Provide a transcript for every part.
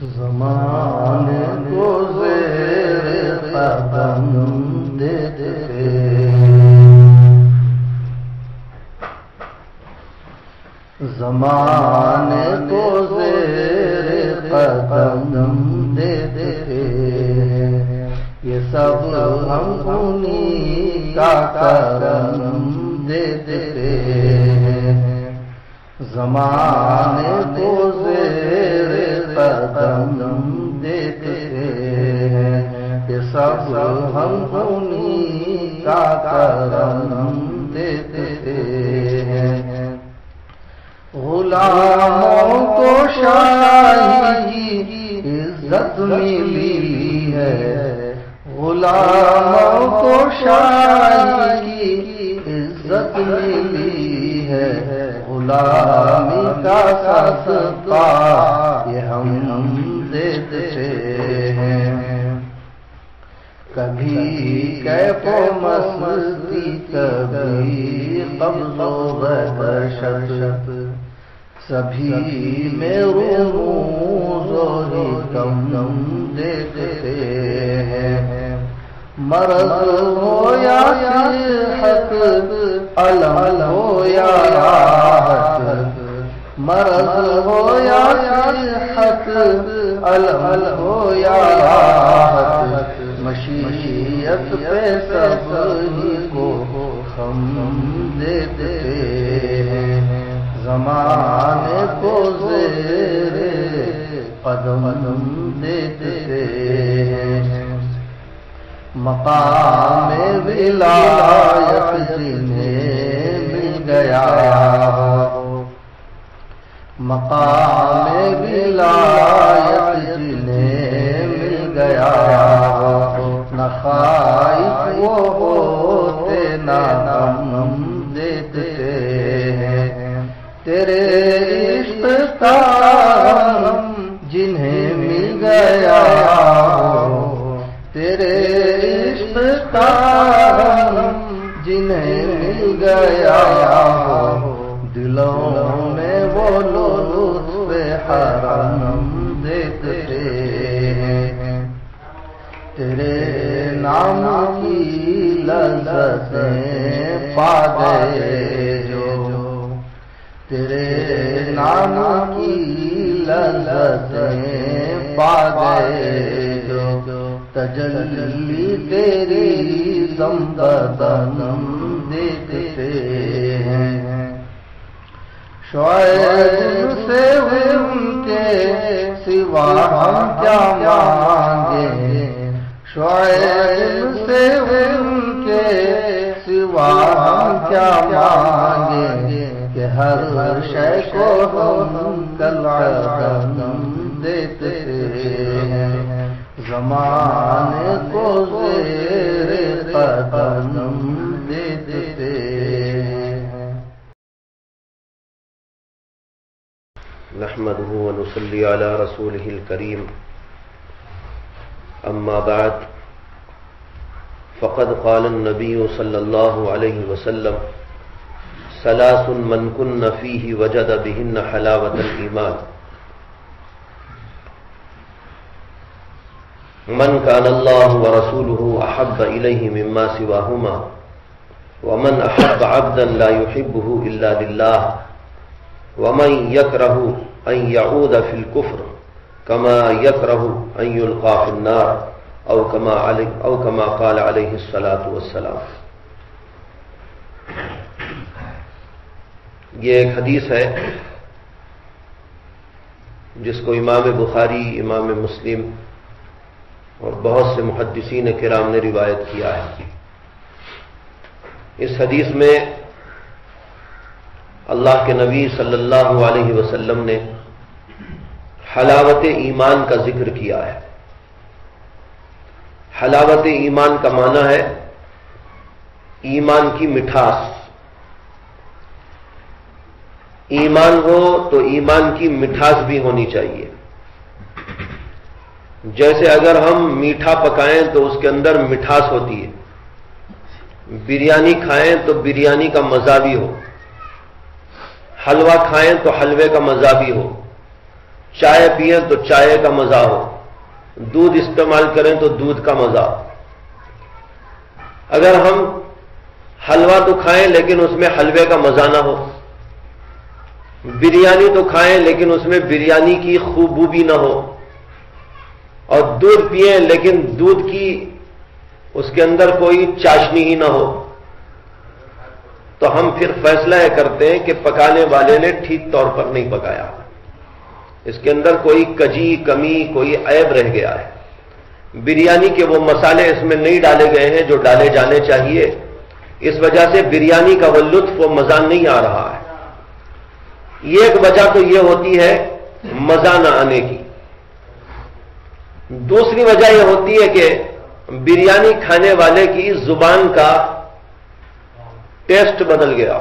زمانے کو زیر قدم دیتے زمانے کو زیر قدم دیتے یہ سب ہم انہی کا کرم دیتے زمانے کو زیر قدم دیتے یہ سب ہم انہی کا کرم دیتے غلاموں کو شاہی کی عزت ملی ہے غلاموں کو شاہی کی عزت ملی ہے غلامی کا صدقہ یہ ہم دیتے ہیں کبھی کیف و مستی کبھی قبض و بشت سبھی میں رموز و حکم دیتے ہیں مرض ہو یا صحت علم ہو یا راحت مرض ہو یا صحت علم ہو یا راحت مشیت پہ سب ہی کو ہم دیتے ہیں زمانے کو زیر قدم دیتے ہیں مقام ولایت جنہیں مل گیا مقام ولایت جنہیں مل گیا نہ خائف وہ ہوتے نہ غم دیتے ہیں تیرے عشق کا غم جنہیں مل گیا تیرے عشق کا غم جنہیں مل گیا دلوں میں وہ لطف حرم دیتے ہیں تیرے نام کی لذتیں پا گئے جو تیرے نام کی لذتیں پا گئے جو تجلی تیری دم بدم دیتے ہیں شعیب سے ان کے سوا ہم کیا مانگیں شعیب سے ان کے سوا ہم کیا مانگیں کہ ہر شے کو ہم قدم دیتے ہیں زمانے کو زیر قدم دیتے ہیں نحمده ونصلي على رسوله الكريم أما بعد فقد قال النبي صلى الله عليه وسلم ثلاث من كن فيه وجد بهن حلاوة الإيمان من كان الله ورسوله أحب إليه مما سواهما ومن أحب عبدا لا يحبه إلا لله ومن يكره أن يعود في الكفر كما يكره أن يلقى في النار أو كما قال عليه الصلاة والسلام. یہ ایک حدیث ہے جس کو امام بخاری امام مسلم اور بہت سے محدثین کرام نے روایت کیا ہے. اس حدیث میں اللہ کے نبی صلی اللہ علیہ وسلم نے حلاوت ایمان کا ذکر کیا ہے. حلاوت ایمان کا معنی ہے ایمان کی مٹھاس. ایمان ہو تو ایمان کی مٹھاس بھی ہونی چاہیے. جیسے اگر ہم میٹھا پکائیں تو اس کے اندر مٹھاس ہوتی ہے، بریانی کھائیں تو بریانی کا مزہ بھی ہو، حلوہ کھائیں تو حلوے کا مزہ بھی ہو، چائے پئیں تو چائے کا مزہ ہو، دودھ استعمال کریں تو دودھ کا مزہ ہو۔ اگر ہم حلوہ تو کھائیں لیکن اس میں حلوے کا مزہ نہ ہو، بریانی تو کھائیں لیکن اس میں بریانی کی خوبصورتی نہ ہو، اور دودھ پئیں لیکن دودھ کی اس کے اندر کوئی چاشنی ہی نہ ہو، تو ہم پھر فیصلہ یہ کرتے ہیں کہ پکانے والے نے ٹھیک طور پر نہیں پکایا، اس کے اندر کوئی کجی کمی کوئی عیب رہ گیا ہے، بریانی کے وہ مسالے اس میں نہیں ڈالے گئے ہیں جو ڈالے جانے چاہیے، اس وجہ سے بریانی کا وہ لطف و مزہ نہیں آ رہا ہے۔ یہ ایک وجہ تو یہ ہوتی ہے مزہ نہ آنے کی۔ دوسری وجہ یہ ہوتی ہے کہ بریانی کھانے والے کی زبان کا ٹیسٹ بدل گیا،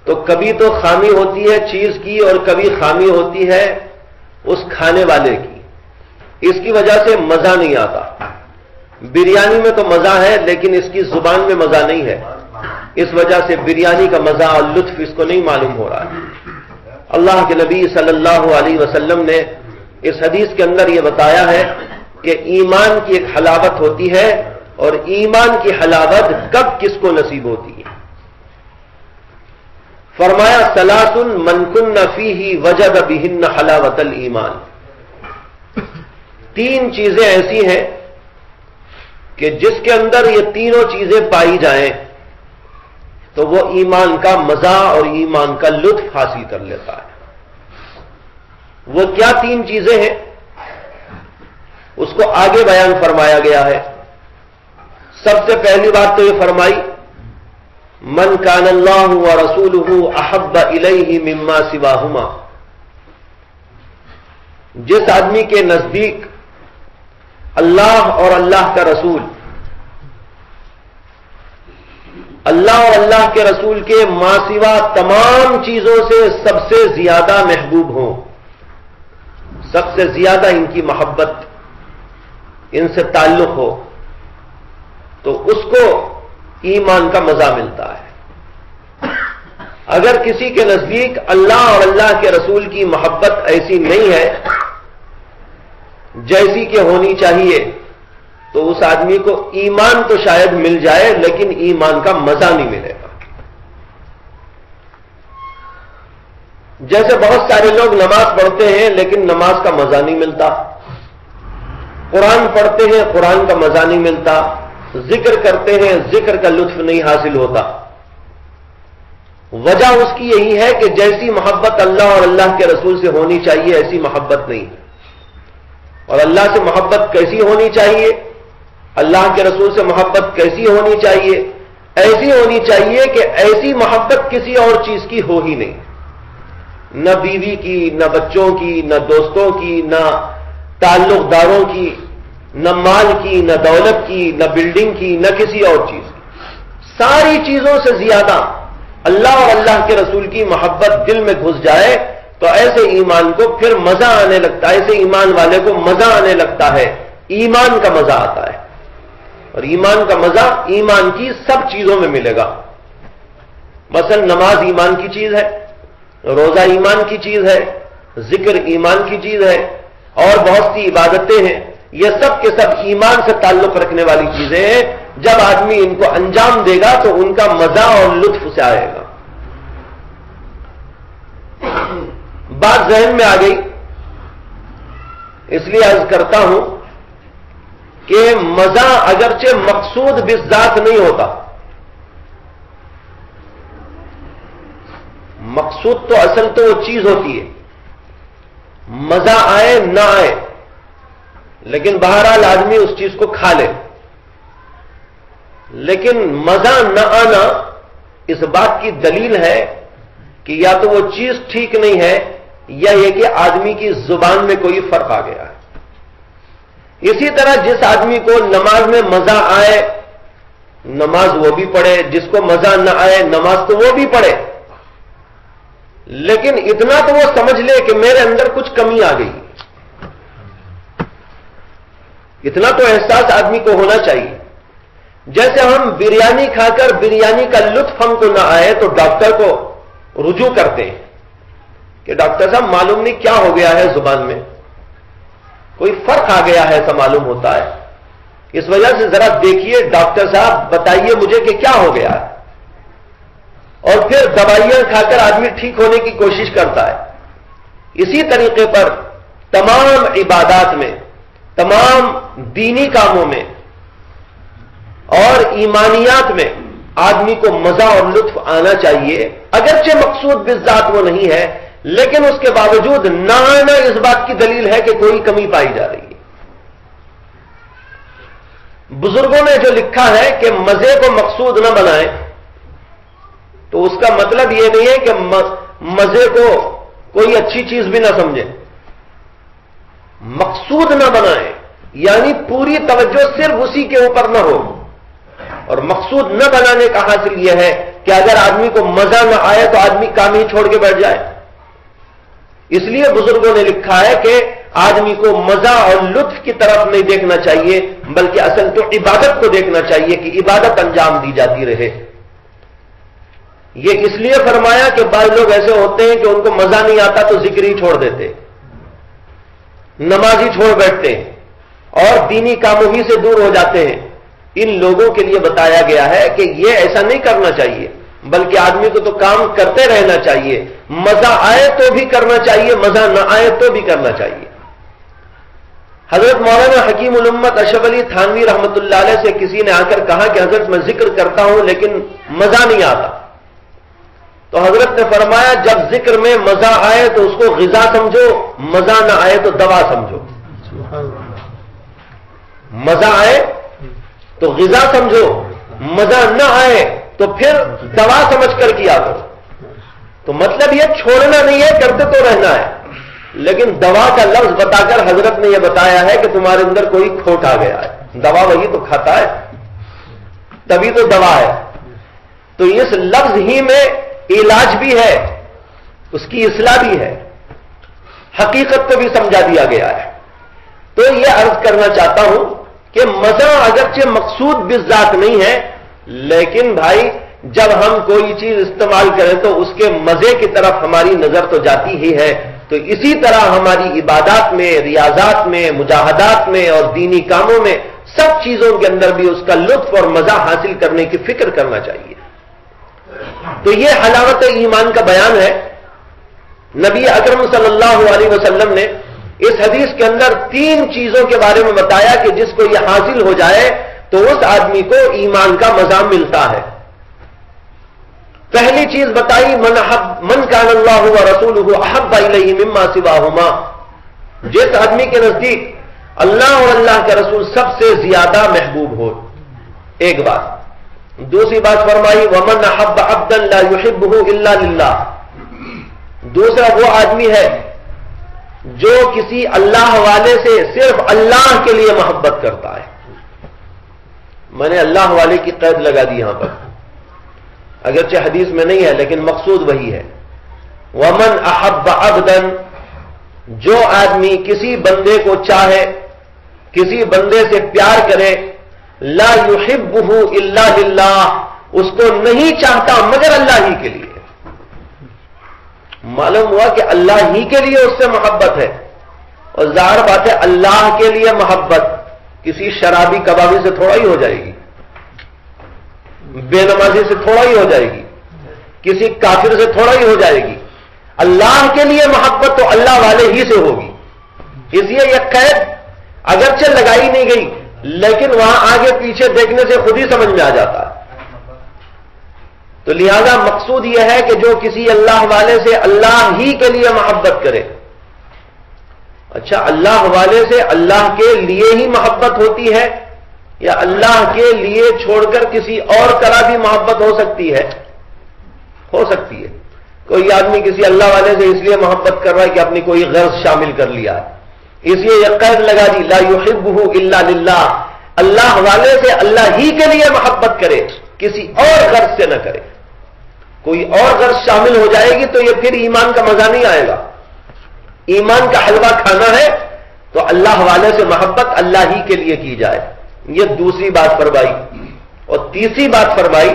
تو کبھی تو خامی ہوتی ہے چیز کی اور کبھی خامی ہوتی ہے اس کھانے والے کی، اس کی وجہ سے مزہ نہیں آتا۔ بریانی میں تو مزہ ہے لیکن اس کی زبان میں مزہ نہیں ہے، اس وجہ سے بریانی کا مزہ اور لطف اس کو نہیں معلوم ہو رہا ہے۔ اللہ کے نبی صلی اللہ علیہ وسلم نے اس حدیث کے اندر یہ بتایا ہے کہ ایمان کی ایک حلاوت ہوتی ہے، اور ایمان کی حلاوت کب کس کو نصیب ہوتی ہے؟ فرمایا ثلاث من کن فیہ وجد بہن حلاوت الایمان، تین چیزیں ایسی ہیں کہ جس کے اندر یہ تینوں چیزیں پائی جائیں تو وہ ایمان کا مزہ اور ایمان کا لطف حاصل کر لیتا ہے۔ وہ کیا تین چیزیں ہیں اس کو آگے بیان فرمایا گیا ہے۔ سب سے پہلی بات تو یہ فرمائی من کان اللہ ورسولہ احب الیہ مما سواہما، جس آدمی کے نزدیک اللہ اور اللہ کا رسول، اللہ اور اللہ کے رسول کے ما سوا تمام چیزوں سے سب سے زیادہ محبوب ہوں، سب سے زیادہ ان کی محبت، ان سے تعلق ہو، تو اس کو ایمان کا مزہ ملتا ہے۔ اگر کسی کے نزدیک اللہ اور اللہ کے رسول کی محبت ایسی نہیں ہے جیسی کہ ہونی چاہیے، تو اس آدمی کو ایمان تو شاید مل جائے لیکن ایمان کا مزہ نہیں ملے گا۔ جیسے بہت سارے لوگ نماز پڑھتے ہیں لیکن نماز کا مزہ نہیں ملتا، قرآن پڑھتے ہیں قرآن کا مزہ نہیں ملتا، ذکر کرتے ہیں ذکر کا لطف نہیں حاصل ہوتا۔ وجہ اس کی یہی ہے کہ جیسی محبت اللہ اور اللہ کے رسول سے ہونی چاہیے ایسی محبت نہیں، اور اللہ سے محبت کیسی ہونی چاہیے، اللہ کے رسول سے محبت کیسی ہونی چاہیے، ایسی ہونی چاہیے کہ ایسی محبت کسی اور چیز کی ہو ہی نہیں، نہ بیوی کی، نہ بچوں کی، نہ دوستوں کی، نہ تعلق داروں کی، نہ مال کی، نہ دولت کی، نہ بلڈنگ کی، نہ کسی اور چیز کی۔ ساری چیزوں سے زیادہ اللہ اور اللہ کے رسول کی محبت دل میں گھس جائے تو ایسے ایمان کو پھر مزہ آنے لگتا ہے، ایسے ایمان والے کو مزہ آنے لگتا ہے، ایمان کا مزہ آتا ہے۔ اور ایمان کا مزہ ایمان کی سب چیزوں میں ملے گا۔ مثلا نماز ایمان کی چیز ہے، روزہ ایمان کی چیز ہے، ذکر ایمان کی چیز ہے، اور بہت سی عبادتیں ہیں، یہ سب کے سب ایمان سے تعلق رکھنے والی چیزیں ہیں۔ جب آدمی ان کو انجام دے گا تو ان کا مزہ اور لطف سے آئے گا۔ بات ذہن میں آ گئی، اس لیے عرض کرتا ہوں کہ مزہ اگرچہ مقصود بالذات نہیں ہوتا، مقصود تو اصل تو وہ چیز ہوتی ہے، مزہ آئے نہ آئے، لیکن بہرحال آدمی اس چیز کو کھا لے۔ لیکن مزہ نہ آنا اس بات کی دلیل ہے کہ یا تو وہ چیز ٹھیک نہیں ہے یا یہ کہ آدمی کی زبان میں کوئی فرق آ گیا ہے۔ اسی طرح جس آدمی کو نماز میں مزہ آئے نماز وہ بھی پڑھے، جس کو مزہ نہ آئے نماز تو وہ بھی پڑھے، لیکن اتنا تو وہ سمجھ لے کہ میرے اندر کچھ کمی آ گئی، اتنا تو احساس آدمی کو ہونا چاہیے۔ جیسے ہم بریانی کھا کر بریانی کا لطف ہم کو نہ آئے تو ڈاکٹر کو رجوع کرتے ہیں کہ ڈاکٹر صاحب معلوم نہیں کیا ہو گیا ہے زبان میں، کوئی فرق آ گیا ہے ایسا معلوم ہوتا ہے، اس وجہ سے ذرا دیکھیے ڈاکٹر صاحب بتائیے مجھے کہ کیا ہو گیا ہے، اور پھر دوائیاں کھا کر آدمی ٹھیک ہونے کی کوشش کرتا ہے۔ اسی طریقے پر تمام عبادات میں، تمام دینی کاموں میں اور ایمانیات میں آدمی کو مزہ اور لطف آنا چاہیے، اگرچہ مقصود بالذات وہ نہیں ہے، لیکن اس کے باوجود نہ آنا اس بات کی دلیل ہے کہ کوئی کمی پائی جا رہی ہے۔ بزرگوں نے جو لکھا ہے کہ مزے کو مقصود نہ بنائیں، تو اس کا مطلب یہ نہیں ہے کہ مزے کو کوئی اچھی چیز بھی نہ سمجھے۔ مقصود نہ بنائیں یعنی پوری توجہ صرف اسی کے اوپر نہ ہو، اور مقصود نہ بنانے کا حاصل یہ ہے کہ اگر آدمی کو مزہ نہ آئے تو آدمی کام ہی چھوڑ کے بیٹھ جائے۔ اس لیے بزرگوں نے لکھا ہے کہ آدمی کو مزہ اور لطف کی طرف نہیں دیکھنا چاہیے، بلکہ اصل تو عبادت کو دیکھنا چاہیے کہ عبادت انجام دی جاتی رہے۔ یہ اس لیے فرمایا کہ بعض لوگ ایسے ہوتے ہیں کہ ان کو مزہ نہیں آتا تو ذکر ہی چھوڑ دیتے، نماز ہی چھوڑ بیٹھتے ہیں اور دینی کاموں ہی سے دور ہو جاتے ہیں۔ ان لوگوں کے لیے بتایا گیا ہے کہ یہ ایسا نہیں کرنا چاہیے، بلکہ آدمی کو تو کام کرتے رہنا چاہیے، مزہ آئے تو بھی کرنا چاہیے، مزہ نہ آئے تو بھی کرنا چاہیے۔ حضرت مولانا حکیم الامت اشرف علی تھانوی رحمۃ اللہ علیہ سے کسی نے آ کر کہا کہ حضرت میں ذکر کرتا ہوں لیکن مزہ نہیں آتا، تو حضرت نے فرمایا جب ذکر میں مزہ آئے تو اس کو غذا سمجھو، مزہ نہ آئے تو دوا سمجھو۔ مزہ آئے تو غذا سمجھو، مزہ نہ آئے تو پھر دوا سمجھ کر کیا کرو۔ تو مطلب یہ چھوڑنا نہیں ہے، کرتے تو رہنا ہے، لیکن دوا کا لفظ بتا کر حضرت نے یہ بتایا ہے کہ تمہارے اندر کوئی کھوٹ آ گیا ہے، دوا وہی تو کھاتا ہے، تبھی تو دوا ہے۔ تو اس لفظ ہی میں علاج بھی ہے، اس کی اصلاح بھی ہے، حقیقت کو بھی سمجھا دیا گیا ہے۔ تو یہ عرض کرنا چاہتا ہوں کہ مزہ اگرچہ مقصود بالذات نہیں ہے، لیکن بھائی جب ہم کوئی چیز استعمال کریں تو اس کے مزے کی طرف ہماری نظر تو جاتی ہی ہے۔ تو اسی طرح ہماری عبادات میں، ریاضات میں، مجاہدات میں اور دینی کاموں میں سب چیزوں کے اندر بھی اس کا لطف اور مزہ حاصل کرنے کی فکر کرنا چاہیے۔ تو یہ حلاوت ایمان کا بیان ہے۔ نبی اکرم صلی اللہ علیہ وسلم نے اس حدیث کے اندر 3 چیزوں کے بارے میں بتایا کہ جس کو یہ حاصل ہو جائے تو اس آدمی کو ایمان کا مزہ ملتا ہے۔ پہلی چیز بتائی من کان اللہ ورسولہ احب الیہ مما سواہما، جس آدمی کے نزدیک اللہ اور اللہ کا رسول سب سے زیادہ محبوب ہو، ایک بات۔ دوسری بات فرمائی ومن احب عبدا لا يحبه الا للہ، دوسرا وہ آدمی ہے جو کسی اللہ والے سے صرف اللہ کے لیے محبت کرتا ہے۔ میں نے اللہ والے کی قید لگا دی یہاں پر، اگرچہ حدیث میں نہیں ہے لیکن مقصود وہی ہے۔ ومن احب عبدا، جو آدمی کسی بندے کو چاہے، کسی بندے سے پیار کرے، لا يحبه الا للہ، اس کو نہیں چاہتا مگر اللہ ہی کے لیے۔ معلوم ہوا کہ اللہ ہی کے لیے اس سے محبت ہے، اور ظاہر بات ہے اللہ کے لیے محبت کسی شرابی کبابی سے تھوڑا ہی ہو جائے گی، بے نمازی سے تھوڑا ہی ہو جائے گی، کسی کافر سے تھوڑا ہی ہو جائے گی۔ اللہ کے لیے محبت تو اللہ والے ہی سے ہوگی۔ اس لیے یہ قید اگرچہ لگائی نہیں گئی لیکن وہاں آگے پیچھے دیکھنے سے خود ہی سمجھ میں آ جاتا ہے۔ تو لہذا مقصود یہ ہے کہ جو کسی اللہ والے سے اللہ ہی کے لیے محبت کرے۔ اچھا، اللہ والے سے اللہ کے لیے ہی محبت ہوتی ہے یا اللہ کے لیے چھوڑ کر کسی اور طرح بھی محبت ہو سکتی ہے؟ ہو سکتی ہے۔ کوئی آدمی کسی اللہ والے سے اس لیے محبت کر رہا ہے کہ اپنی کوئی غرض شامل کر لیا ہے، اس لیے یہ قید لگا دی لا يحبه الا للہ، اللہ والے سے اللہ ہی کے لیے محبت کرے، کسی اور غرض سے نہ کرے۔ کوئی اور غرض شامل ہو جائے گی تو یہ پھر ایمان کا مزہ نہیں آئے گا۔ ایمان کا حلوہ کھانا ہے تو اللہ والے سے محبت اللہ ہی کے لیے کی جائے، یہ دوسری بات فرمائی۔ اور تیسری بات فرمائی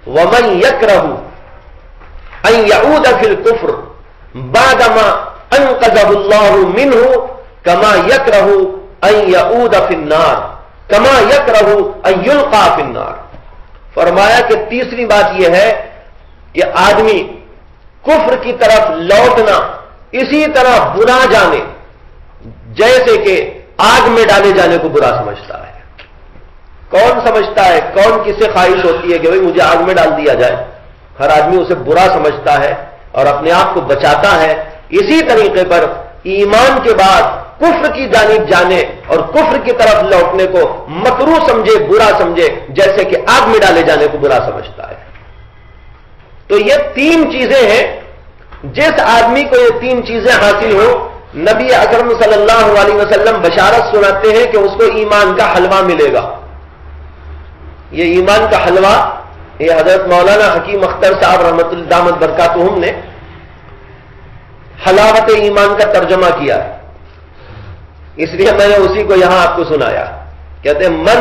ومن یکرہ ان یعود فی الکفر، بعدما انقذہ اللہ منہ کما یکرہ ان یعود فی النار کما یکرہ ان یلقى فی النار. فرمایا کہ تیسری بات یہ ہے کہ آدمی کفر کی طرف لوٹنا اسی طرح برا جانے جیسے کہ آگ میں ڈالے جانے کو برا سمجھتا ہے. کون سمجھتا ہے, کون کسے خواہش ہوتی ہے کہ بھئی مجھے آگ میں ڈال دیا جائے؟ ہر آدمی اسے برا سمجھتا ہے اور اپنے آپ کو بچاتا ہے. اسی طریقے پر ایمان کے بعد کفر کی جانب جانے اور کفر کی طرف لوٹنے کو مکروہ سمجھے, برا سمجھے, جیسے کہ آگ میں ڈالے جانے کو برا سمجھتا ہے. تو یہ تین چیزیں ہیں. جس آدمی کو یہ تین چیزیں حاصل ہو, نبی اکرم صلی اللہ علیہ وسلم بشارت سناتے ہیں کہ اس کو ایمان کا حلوہ ملے گا. یہ ایمان کا حلوہ یہ حضرت مولانا حکیم اختر صاحب رحمۃ اللہ دامت برکاتہم نے حلاوت ایمان کا ترجمہ کیا ہے, اس لیے میں نے اسی کو یہاں آپ کو سنایا. کہتے ہیں من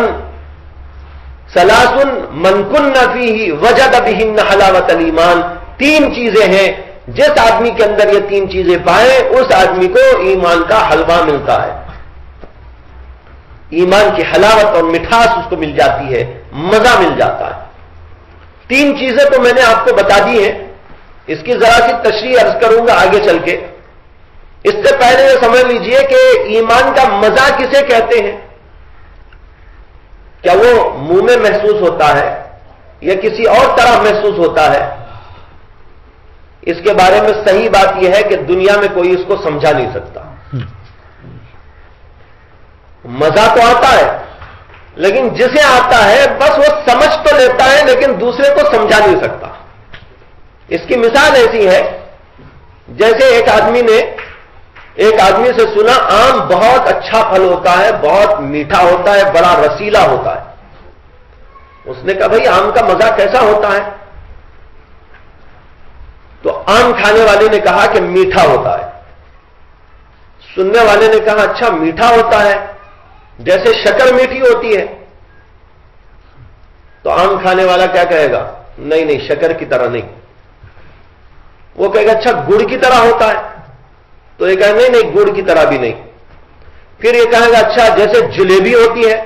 ثلاث من کن فیہ وجد بہن حلاوت الایمان. تین چیزیں ہیں, جس آدمی کے اندر یہ تین چیزیں پائیں اس آدمی کو ایمان کا حلوہ ملتا ہے. ایمان کی حلاوت اور مٹھاس اس کو مل جاتی ہے, مزہ مل جاتا ہے. تین چیزیں تو میں نے آپ کو بتا دی ہیں, اس کی ذرا سی تشریح عرض کروں گا آگے چل کے. اس سے پہلے یہ سمجھ لیجئے کہ ایمان کا مزہ کسے کہتے ہیں. کیا وہ منہ میں محسوس ہوتا ہے یا کسی اور طرح محسوس ہوتا ہے؟ اس کے بارے میں صحیح بات یہ ہے کہ دنیا میں کوئی اس کو سمجھا نہیں سکتا. مزہ تو آتا ہے, لیکن جسے آتا ہے بس وہ سمجھ تو لیتا ہے لیکن دوسرے کو سمجھا نہیں سکتا. اس کی مثال ایسی ہے جیسے ایک آدمی سے سنا آم بہت اچھا پھل ہوتا ہے, بہت میٹھا ہوتا ہے, بڑا رسیلا ہوتا ہے. اس نے کہا بھئی آم کا مزہ کیسا ہوتا ہے؟ تو آم کھانے والے نے کہا کہ میٹھا ہوتا ہے. سننے والے نے کہا اچھا میٹھا ہوتا ہے, جیسے شکر میٹھی ہوتی ہے. تو آم کھانے والا کیا کہے گا؟ نہیں نہیں, شکر کی طرح نہیں. وہ کہے گا اچھا گڑ کی طرح ہوتا ہے. تو یہ کہے نہیں نہیں, گڑ کی طرح بھی نہیں. پھر یہ کہے گا اچھا جیسے جلیبی ہوتی ہے.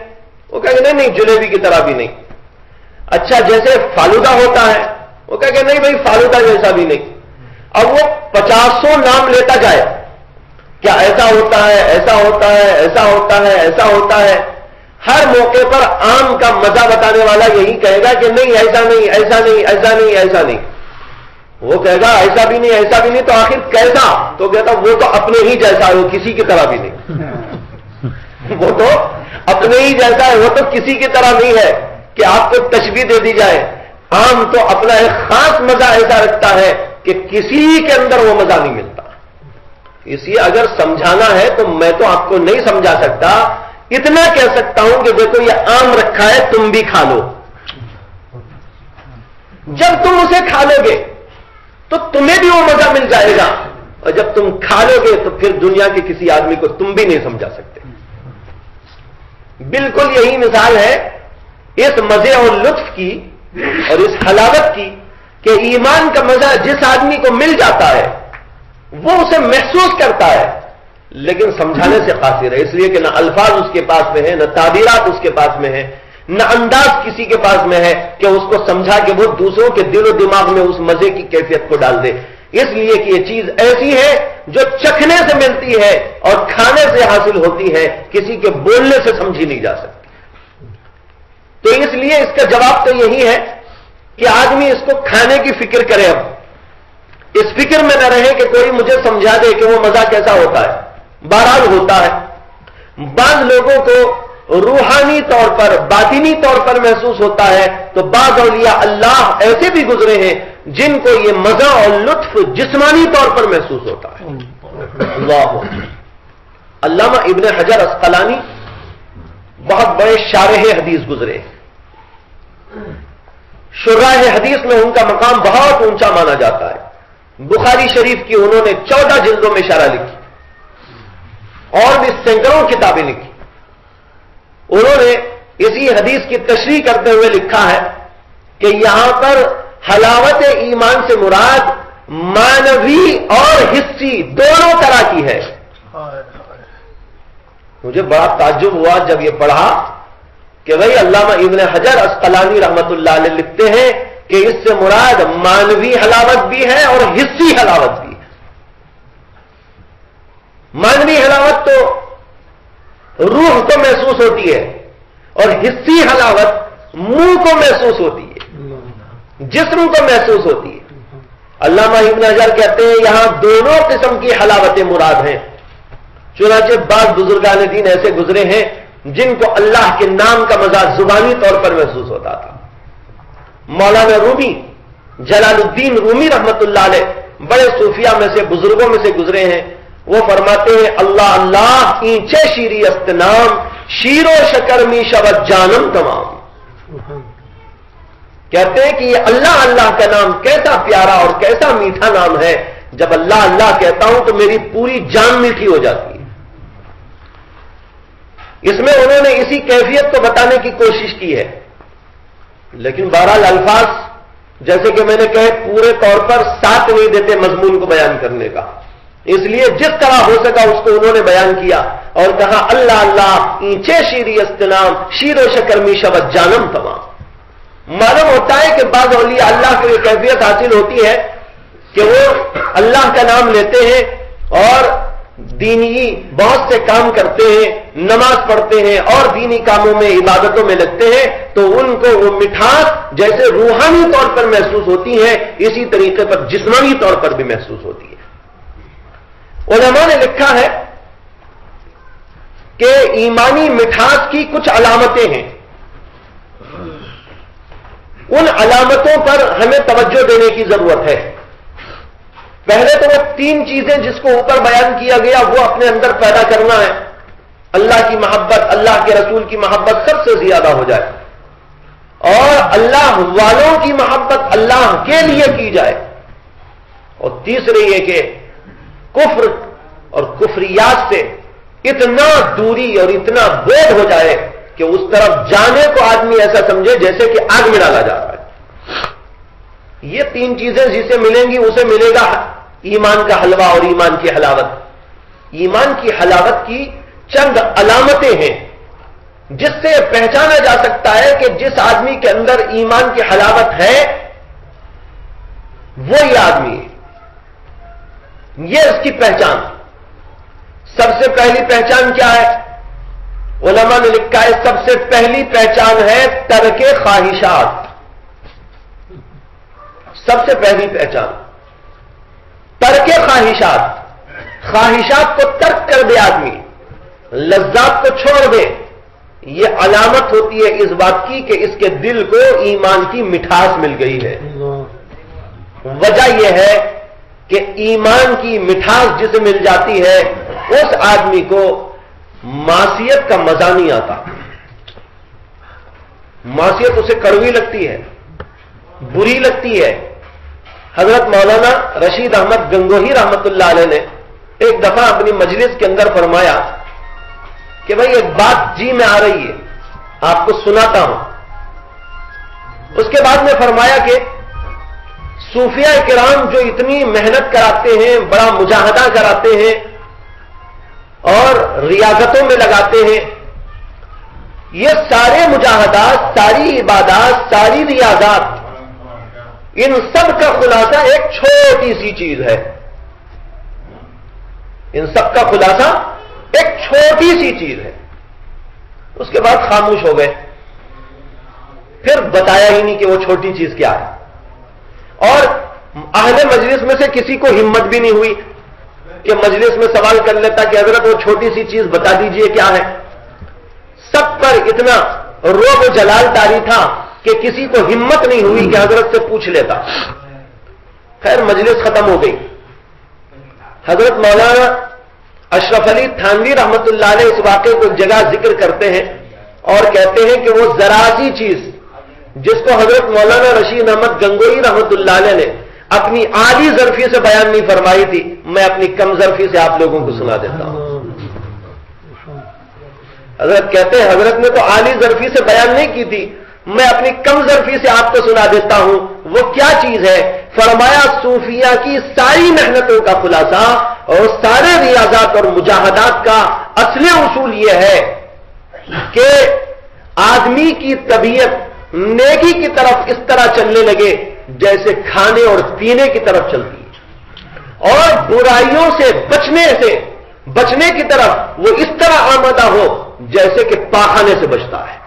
وہ کہے گا نہیں نہیں, جلیبی کی طرح بھی نہیں. اچھا جیسے فالودہ ہوتا ہے. وہ کہے گا نہیں بھائی, فالودہ جیسا بھی نہیں. اب وہ 50 نام لیتا جائے, کیا ایسا ہوتا ہے, ایسا ہوتا ہے, ایسا ہوتا ہے, ایسا ہوتا ہے. ہر موقع پر آم کا مزہ بتانے والا یہی کہے گا کہ نہیں ایسا نہیں, ایسا نہیں, ایسا نہیں, ایسا نہیں. وہ کہے گا ایسا بھی نہیں, ایسا بھی نہیں. تو آخر کیسا؟ تو کہتا وہ تو اپنے ہی جیسا ہے, وہ کسی کی طرح بھی نہیں. وہ تو اپنے ہی جیسا ہے, وہ تو کسی کی طرح نہیں ہے کہ آپ کو تشبیہ دے دی جائے. آم تو اپنا ایک خاص مزہ ایسا رکھتا ہے کہ کسی کے اندر وہ مزہ نہیں ملتا. اسی اگر سمجھانا ہے تو میں تو آپ کو نہیں سمجھا سکتا, اتنا کہہ سکتا ہوں کہ دیکھو یہ آم رکھا ہے, تم بھی کھا لو. جب تم اسے کھا لو گے تو تمہیں بھی وہ مزہ مل جائے گا, اور جب تم کھا لو گے تو پھر دنیا کے کسی آدمی کو تم بھی نہیں سمجھا سکتے. بالکل یہی مثال ہے اس مزے اور لطف کی اور اس حلاوت کی کہ ایمان کا مزہ جس آدمی کو مل جاتا ہے وہ اسے محسوس کرتا ہے لیکن سمجھانے سے قاصر ہے. اس لیے کہ نہ الفاظ اس کے پاس میں ہیں, نہ تعبیرات اس کے پاس میں ہیں, نہ انداز کسی کے پاس میں ہے کہ اس کو سمجھا کہ وہ دوسروں کے دل و دماغ میں اس مزے کی کیفیت کو ڈال دے. اس لیے کہ یہ چیز ایسی ہے جو چکھنے سے ملتی ہے اور کھانے سے حاصل ہوتی ہے, کسی کے بولنے سے سمجھی نہیں جا سکتی. تو اس لیے اس کا جواب تو یہی ہے کہ آدمی اس کو کھانے کی فکر کرے. اب اس فکر میں نہ رہے کہ کوئی مجھے سمجھا دے کہ وہ مزہ کیسا ہوتا ہے. بہرحال ہوتا ہے. بعض لوگوں کو روحانی طور پر, باطنی طور پر محسوس ہوتا ہے, تو بعض اولیاء اللہ ایسے بھی گزرے ہیں جن کو یہ مزہ اور لطف جسمانی طور پر محسوس ہوتا ہے. اللہ. علامہ ابن حجر عسقلانی بہت بڑے شارح حدیث گزرے. شراح حدیث میں ان کا مقام بہت اونچا مانا جاتا ہے. بخاری شریف کی انہوں نے 14 جلدوں میں شرح لکھی اور بھی سینکڑوں کتابیں لکھی. انہوں نے اسی حدیث کی تشریح کرتے ہوئے لکھا ہے کہ یہاں پر حلاوت ایمان سے مراد معنوی اور حسی دونوں طرح کی ہے. مجھے بڑا تعجب ہوا جب یہ پڑھا کہ بھئی علامہ ابن حجر عسقلانی رحمت اللہ علیہ لکھتے ہیں کہ اس سے مراد معنوی حلاوت بھی ہے اور حسی حلاوت بھی ہے. معنوی حلاوت تو روح کو محسوس ہوتی ہے اور حسی حلاوت منہ کو محسوس ہوتی ہے، جسم کو محسوس ہوتی ہے. علامہ ابن حجر کہتے ہیں یہاں دونوں قسم کی حلاوتیں مراد ہیں. چنانچہ بعض بزرگان دین ایسے گزرے ہیں جن کو اللہ کے نام کا مزہ زبانی طور پر محسوس ہوتا تھا. مولانا رومی جلال الدین رومی رحمت اللہ علیہ بڑے صوفیہ میں سے بزرگوں میں سے گزرے ہیں. وہ فرماتے ہیں اللہ اللہ اینچے شیری استنام شیر و شکر می شود جانم تمام. کہتے ہیں کہ یہ اللہ اللہ کا نام کیسا پیارا اور کیسا میٹھا نام ہے. جب اللہ اللہ کہتا ہوں تو میری پوری جان میٹھی ہو جاتی ہے. اس میں انہوں نے اسی کیفیت کو بتانے کی کوشش کی ہے، لیکن بہرحال الفاظ جیسے کہ میں نے کہے پورے طور پر ساتھ نہیں دیتے مضمون کو بیان کرنے کا. اس لیے جس طرح ہو سکا اس کو انہوں نے بیان کیا اور کہا اللہ اللہ اینچے شیری استنام شیر و شکر می شبت جانم تمام. معلوم ہوتا ہے کہ بعض اولیاء اللہ کو یہ کیفیت حاصل ہوتی ہے کہ وہ اللہ کا نام لیتے ہیں اور دینی بہت سے کام کرتے ہیں، نماز پڑھتے ہیں اور دینی کاموں میں عبادتوں میں لگتے ہیں تو ان کو وہ مٹھاس جیسے روحانی طور پر محسوس ہوتی ہے اسی طریقے پر جسمانی طور پر بھی محسوس ہوتی ہے. علماء نے لکھا ہے کہ ایمانی مٹھاس کی کچھ علامتیں ہیں. ان علامتوں پر ہمیں توجہ دینے کی ضرورت ہے. پہلے تو وہ 3 چیزیں جس کو اوپر بیان کیا گیا وہ اپنے اندر پیدا کرنا ہے. اللہ کی محبت، اللہ کے رسول کی محبت سب سے زیادہ ہو جائے اور اللہ والوں کی محبت اللہ کے لیے کی جائے. اور تیسرے یہ کہ کفر اور کفریات سے اتنا دوری اور اتنا بوجھ ہو جائے کہ اس طرف جانے کو آدمی ایسا سمجھے جیسے کہ آگ میں ڈالا جا رہا ہے. یہ 3 چیزیں جسے ملیں گی اسے ملے گا ایمان کا حلوہ اور ایمان کی حلاوت. ایمان کی حلاوت کی چند علامتیں ہیں جس سے پہچانا جا سکتا ہے کہ جس آدمی کے اندر ایمان کی حلاوت ہے وہ یہ آدمی ہے. یہ اس کی پہچان. سب سے پہلی پہچان کیا ہے؟ علماء نے لکھا ہے سب سے پہلی پہچان ہے ترک خواہشات. سب سے پہلی پہچان ترک خواہشات. خواہشات کو ترک کر دے آدمی، لذات کو چھوڑ دے. یہ علامت ہوتی ہے اس بات کی کہ اس کے دل کو ایمان کی مٹھاس مل گئی ہے. وجہ یہ ہے کہ ایمان کی مٹھاس جسے مل جاتی ہے اس آدمی کو معصیت کا مزہ نہیں آتا. معصیت اسے کڑوی لگتی ہے، بری لگتی ہے. حضرت مولانا رشید احمد گنگوہی رحمت اللہ علیہ نے ایک دفعہ اپنی مجلس کے اندر فرمایا کہ بھائی ایک بات جی میں آ رہی ہے آپ کو سناتا ہوں. اس کے بعد میں فرمایا کہ صوفیاء کرام جو اتنی محنت کراتے ہیں، بڑا مجاہدہ کراتے ہیں اور ریاضتوں میں لگاتے ہیں، یہ سارے مجاہدات، ساری عبادات، ساری ریاضات، ان سب کا خلاصہ ایک چھوٹی سی چیز ہے. ان سب کا خلاصہ ایک چھوٹی سی چیز ہے. اس کے بعد خاموش ہو گئے، پھر بتایا ہی نہیں کہ وہ چھوٹی چیز کیا ہے. اور اہل مجلس میں سے کسی کو ہمت بھی نہیں ہوئی کہ مجلس میں سوال کر لیتا کہ حضرت وہ چھوٹی سی چیز بتا دیجئے کیا ہے. سب پر اتنا روب و جلال طاری تھا کہ کسی کو ہمت نہیں ہوئی کہ حضرت سے پوچھ لیتا. خیر مجلس ختم ہو گئی. حضرت مولانا اشرف علی تھانوی رحمت اللہ علیہ اس واقعے کو ایک جگہ ذکر کرتے ہیں اور کہتے ہیں کہ وہ ذرا سی چیز جس کو حضرت مولانا رشید احمد گنگوئی رحمت اللہ علیہ نے اپنی عالی ظرفی سے بیان نہیں فرمائی تھی، میں اپنی کم ظرفی سے آپ لوگوں کو سنا دیتا ہوں. حضرت کہتے ہیں حضرت نے تو عالی ظرفی سے بیان نہیں کی تھی، میں اپنی کم ظرفی سے آپ کو سنا دیتا ہوں. وہ کیا چیز ہے؟ فرمایا صوفیہ کی ساری محنتوں کا خلاصہ اور سارے ریاضات اور مجاہدات کا اصل اصول یہ ہے کہ آدمی کی طبیعت نیکی کی طرف اس طرح چلنے لگے جیسے کھانے اور پینے کی طرف چلتی ہے، اور برائیوں سے بچنے کی طرف وہ اس طرح آمادہ ہو جیسے کہ پاخانے سے بچتا ہے۔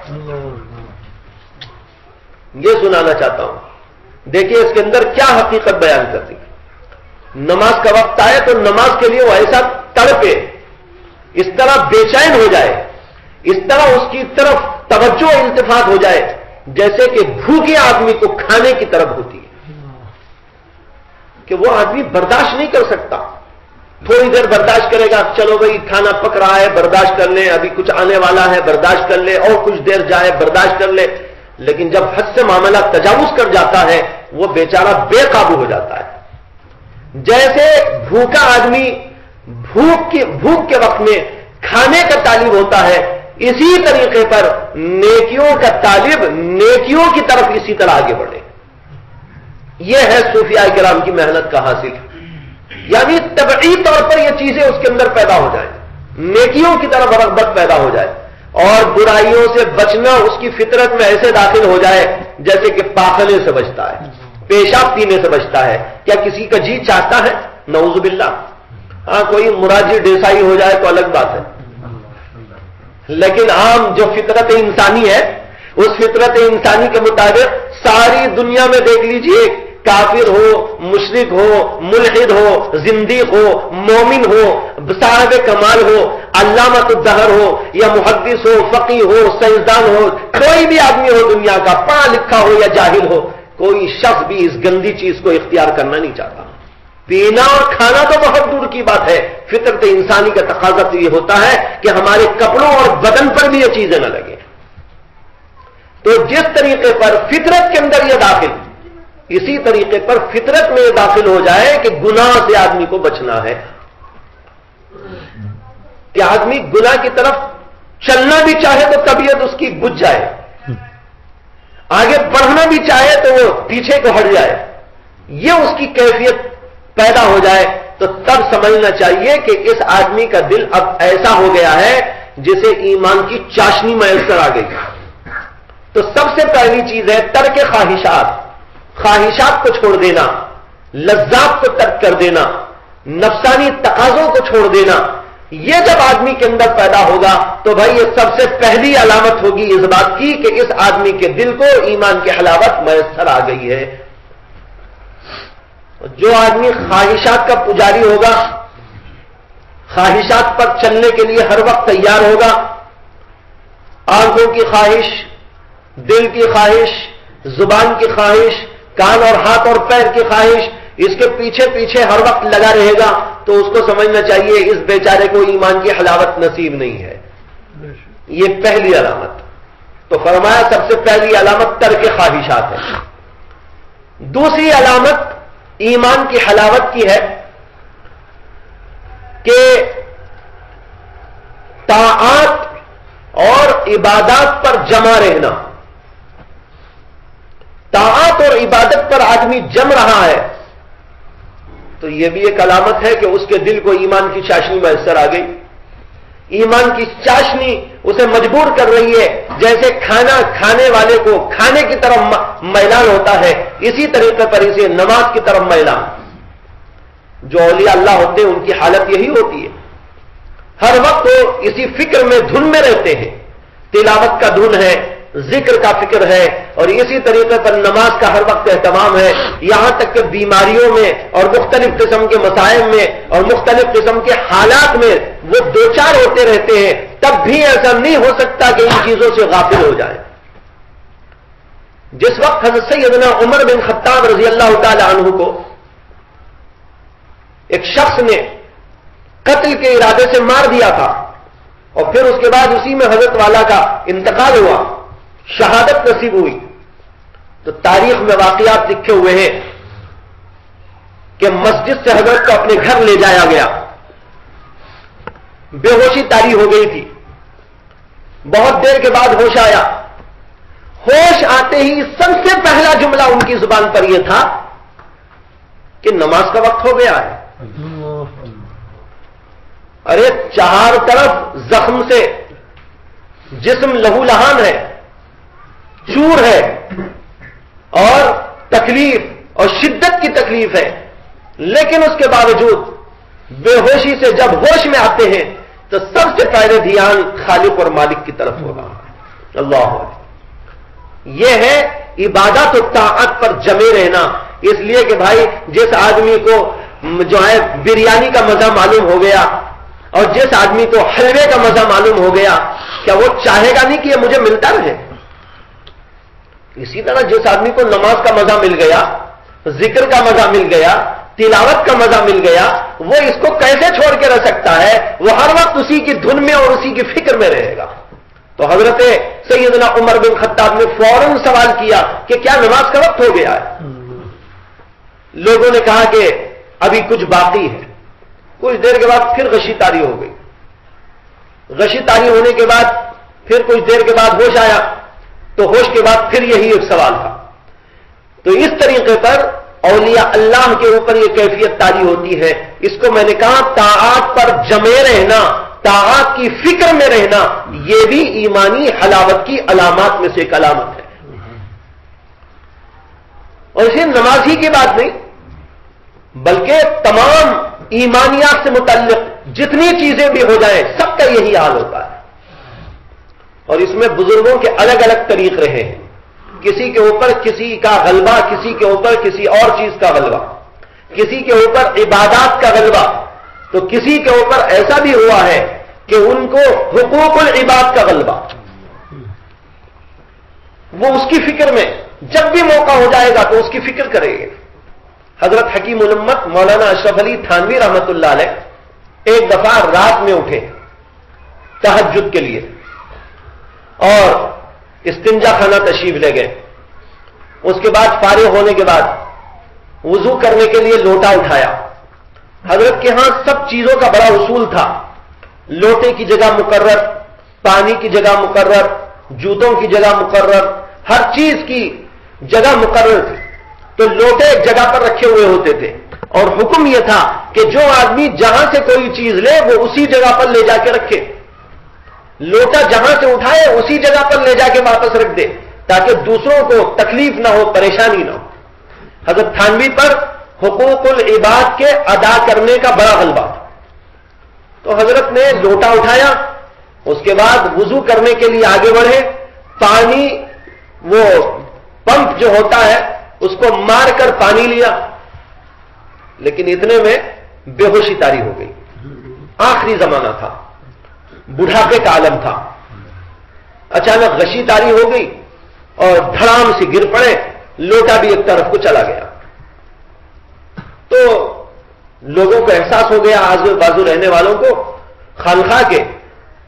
یہ سنانا چاہتا ہوں، دیکھیے اس کے اندر کیا حقیقت بیان کرتی ہے۔ نماز کا وقت آئے تو نماز کے لیے وہ ایسا تڑپے، اس طرح بے چین ہو جائے، اس طرح اس کی طرف توجہ التفات ہو جائے جیسے کہ بھوکے آدمی کو کھانے کی طرف ہوتی ہے، کہ وہ آدمی برداشت نہیں کر سکتا۔ تھوڑی دیر برداشت کرے گا، چلو بھائی کھانا پک رہا ہے برداشت کر لیں، ابھی کچھ آنے والا ہے برداشت کر لیں، اور کچھ دیر جائے برداشت کر لیں، لیکن جب حد سے معاملہ تجاوز کر جاتا ہے وہ بیچارہ بے قابو ہو جاتا ہے۔ جیسے بھوکا آدمی بھوک کے وقت میں کھانے کا طالب ہوتا ہے، اسی طریقے پر نیکیوں کا طالب نیکیوں کی طرف اسی طرح آگے بڑھے۔ یہ ہے صوفیاء کرام کی محنت کا حاصل، یعنی طبعی طور پر یہ چیزیں اس کے اندر پیدا ہو جائیں، نیکیوں کی طرف رغبت پیدا ہو جائے، اور برائیوں سے بچنا اس کی فطرت میں ایسے داخل ہو جائے جیسے کہ پاخانے سے بچتا ہے، پیشاب پینے سے بچتا ہے۔ کیا کسی کا جی چاہتا ہے؟ نعوذ باللہ۔ ہاں کوئی مراجی ڈیسائی ہو جائے تو الگ بات ہے، لیکن عام جو فطرت انسانی ہے اس فطرت انسانی کے مطابق ساری دنیا میں دیکھ لیجئے، کافر ہو، مشرک ہو، ملحد ہو، زندیق ہو، مومن ہو، صاحب کمال ہو، علامۃ الدہر ہو یا محدث ہو، فقیہ ہو، سائنسدان ہو، کوئی بھی آدمی ہو دنیا کا، پڑھا لکھا ہو یا جاہل ہو، کوئی شخص بھی اس گندی چیز کو اختیار کرنا نہیں چاہتا۔ پینا اور کھانا تو بہت دور کی بات ہے، فطرت انسانی کا تقاضا تو یہ ہوتا ہے کہ ہمارے کپڑوں اور بدن پر بھی یہ چیزیں نہ لگیں۔ تو جس طریقے پر فطرت کے اندر یہ داخل، اسی طریقے پر فطرت میں یہ داخل ہو جائے کہ گناہ سے آدمی کو بچنا ہے، کہ آدمی گناہ کی طرف چلنا بھی چاہے تو طبیعت اس کی بجھ جائے، آگے بڑھنا بھی چاہے تو وہ پیچھے کو ہٹ جائے، یہ اس کی کیفیت پیدا ہو جائے، تو تب سمجھنا چاہیے کہ اس آدمی کا دل اب ایسا ہو گیا ہے جسے ایمان کی چاشنی میسر آ گئی۔ تو سب سے پہلی چیز ہے ترک خواہشات کو چھوڑ دینا، لذات کو ترک کر دینا، نفسانی تقاضوں کو چھوڑ دینا۔ یہ جب آدمی کے اندر پیدا ہوگا تو بھائی یہ سب سے پہلی علامت ہوگی اس بات کی کہ اس آدمی کے دل کو ایمان کی حلاوت میسر آ گئی ہے۔ جو آدمی خواہشات کا پجاری ہوگا، خواہشات پر چلنے کے لیے ہر وقت تیار ہوگا، آنکھوں کی خواہش، دل کی خواہش، زبان کی خواہش، کان اور ہاتھ اور پیر کی خواہش، اس کے پیچھے پیچھے ہر وقت لگا رہے گا، تو اس کو سمجھنا چاہیے اس بیچارے کو ایمان کی حلاوت نصیب نہیں ہے۔ یہ پہلی علامت۔ تو فرمایا سب سے پہلی علامت ترک خواہشات ہے۔ دوسری علامت ایمان کی حلاوت کی ہے کہ طاعات اور عبادات پر جمع رہنا۔ طاعات اور عبادت پر آدمی جم رہا ہے تو یہ بھی ایک علامت ہے کہ اس کے دل کو ایمان کی چاشنی میسر آ گئی۔ ایمان کی چاشنی اسے مجبور کر رہی ہے، جیسے کھانا کھانے والے کو کھانے کی طرف میلان ہوتا ہے، اسی طریقے پر اسے نماز کی طرف میلان۔ جو اولیاء اللہ ہوتے ہیں ان کی حالت یہی ہوتی ہے، ہر وقت وہ اسی فکر میں دھن میں رہتے ہیں، تلاوت کا دھن ہے، ذکر کا فکر ہے، اور اسی طریقے پر نماز کا ہر وقت اہتمام ہے، یہاں تک کہ بیماریوں میں اور مختلف قسم کے مسائل میں اور مختلف قسم کے حالات میں وہ دوچار ہوتے رہتے ہیں، تب بھی ایسا نہیں ہو سکتا کہ ان چیزوں سے غافل ہو جائیں۔ جس وقت حضرت سیدنا عمر بن خطاب رضی اللہ تعالی عنہ کو ایک شخص نے قتل کے ارادے سے مار دیا تھا، اور پھر اس کے بعد اسی میں حضرت والا کا انتقال ہوا، شہادت نصیب ہوئی، تو تاریخ میں واقعات لکھے ہوئے ہیں کہ مسجد سے حضرت کو اپنے گھر لے جایا گیا، بے ہوشی طاری ہو گئی تھی، بہت دیر کے بعد ہوش آیا، ہوش آتے ہی سب سے پہلا جملہ ان کی زبان پر یہ تھا کہ نماز کا وقت ہو گیا ہے. ارے چار طرف زخم سے جسم لہو لہان ہے، چور ہے، اور تکلیف اور شدت کی تکلیف ہے، لیکن اس کے باوجود بے ہوشی سے جب ہوش میں آتے ہیں تو سب سے پہلے دھیان خالق اور مالک کی طرف ہوگا. اللہ اکبر. یہ ہے عبادت و طاعت پر جمے رہنا. اس لیے کہ بھائی جس آدمی کو جو ہے بریانی کا مزہ معلوم ہو گیا اور جس آدمی کو حلوے کا مزہ معلوم ہو گیا، کیا وہ چاہے گا نہیں کہ یہ مجھے ملتا رہے؟ اسی طرح جس آدمی کو نماز کا مزہ مل گیا، ذکر کا مزہ مل گیا، تلاوت کا مزہ مل گیا، وہ اس کو کیسے چھوڑ کے رہ سکتا ہے؟ وہ ہر وقت اسی کی دھن میں اور اسی کی فکر میں رہے گا. تو حضرت سیدنا عمر بن خطاب نے فوراً سوال کیا کہ کیا نماز کا وقت ہو گیا ہے؟ لوگوں نے کہا کہ ابھی کچھ باقی ہے. کچھ دیر کے بعد پھر غشی طاری ہو گئی. غشی طاری ہونے کے بعد پھر کچھ دیر کے بعد ہوش آیا، تو ہوش کے بعد پھر یہی ایک سوال تھا. تو اس طریقے پر اولیاء اللہ کے اوپر یہ کیفیت طاری ہوتی ہے. اس کو میں نے کہا طاعات پر جمے رہنا، طاعات کی فکر میں رہنا، یہ بھی ایمانی حلاوت کی علامات میں سے ایک علامت ہے. اور اسے نماز ہی کی بات نہیں بلکہ تمام ایمانیات سے متعلق جتنی چیزیں بھی ہو جائیں سب کا یہی حال ہوتا ہے. اور اس میں بزرگوں کے الگ الگ طریق رہے ہیں. کسی کے اوپر کسی کا غلبہ، کسی کے اوپر کسی اور چیز کا غلبہ، کسی کے اوپر عبادات کا غلبہ، تو کسی کے اوپر ایسا بھی ہوا ہے کہ ان کو حقوق العباد کا غلبہ. وہ اس کی فکر میں جب بھی موقع ہو جائے گا تو اس کی فکر کرے گے. حضرت حکیم الامت مولانا اشرف علی تھانوی رحمت اللہ علیہ ایک دفعہ رات میں اٹھے تہجد کے لیے اور استنجا خانہ تشریف لے گئے. اس کے بعد فارغ ہونے کے بعد وضو کرنے کے لیے لوٹا اٹھایا. حضرت کے ہاں سب چیزوں کا بڑا اصول تھا. لوٹے کی جگہ مقرر، پانی کی جگہ مقرر، جوتوں کی جگہ مقرر، ہر چیز کی جگہ مقرر تھی. تو لوٹے ایک جگہ پر رکھے ہوئے ہوتے تھے اور حکم یہ تھا کہ جو آدمی جہاں سے کوئی چیز لے وہ اسی جگہ پر لے جا کے رکھے. لوٹا جہاں سے اٹھائے اسی جگہ پر لے جا کے واپس رکھ دے تاکہ دوسروں کو تکلیف نہ ہو، پریشانی نہ ہو. حضرت تھانوی پر حقوق العباد کے ادا کرنے کا بڑا غلبہ تھا. تو حضرت نے لوٹا اٹھایا، اس کے بعد وضو کرنے کے لیے آگے بڑھے. پانی وہ پمپ جو ہوتا ہے اس کو مار کر پانی لیا، لیکن اتنے میں بے ہوشی طاری ہو گئی. آخری زمانہ تھا، بڑھاپے کا عالم تھا. اچانک غشی طاری ہو گئی اور دھڑام سے گر پڑے. لوٹا بھی ایک طرف کو چلا گیا. تو لوگوں کو احساس ہو گیا، آزو بازو رہنے والوں کو، خانخواہ کے.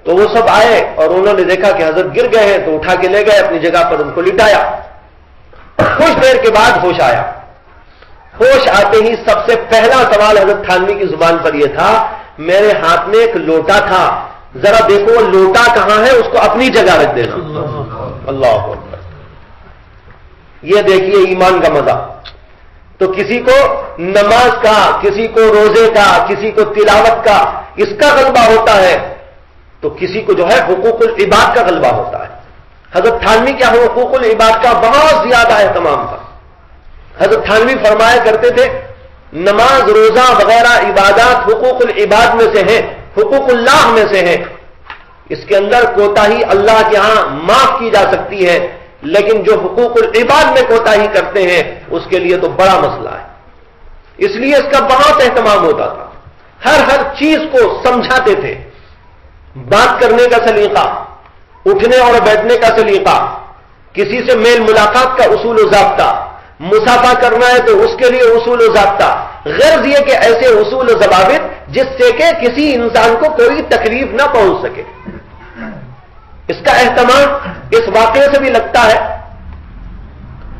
تو وہ سب آئے اور انہوں نے دیکھا کہ حضرت گر گئے ہیں تو اٹھا کے لے گئے اپنی جگہ پر، ان کو لٹایا. کچھ دیر کے بعد ہوش آیا. ہوش آتے ہی سب سے پہلا سوال حضرت تھانوی کی زبان پر یہ تھا، میرے ہاتھ میں ایک لوٹا تھا، ذرا دیکھو وہ لوٹا کہاں ہے، اس کو اپنی جگہ رکھ دینا. اللہ اکبر. یہ دیکھیے ایمان کا مزہ. تو کسی کو نماز کا، کسی کو روزے کا، کسی کو تلاوت کا، اس کا غلبہ ہوتا ہے، تو کسی کو جو ہے حقوق العباد کا غلبہ ہوتا ہے. حضرت تھانوی کیا حقوق العباد کا بہت زیادہ اہتمام تھا. حضرت تھانوی فرمایا کرتے تھے نماز، روزہ وغیرہ عبادات حقوق العباد میں سے ہیں، حقوق اللہ میں سے ہیں. اس کے اندر کوتاہی اللہ کے ہاں معاف کی جا سکتی ہے، لیکن جو حقوق العباد میں کوتاہی کرتے ہیں اس کے لیے تو بڑا مسئلہ ہے. اس لیے اس کا بہت اہتمام ہوتا تھا. ہر چیز کو سمجھاتے تھے. بات کرنے کا سلیقہ، اٹھنے اور بیٹھنے کا سلیقہ، کسی سے میل ملاقات کا اصول و ضابطہ، مسافہ کرنا ہے تو اس کے لیے اصول و ضابطہ. غرض یہ کہ ایسے اصول و ضوابط جس سے کہ کسی انسان کو کوئی تکلیف نہ پہنچ سکے. اس کا اہتمام اس واقعے سے بھی لگتا ہے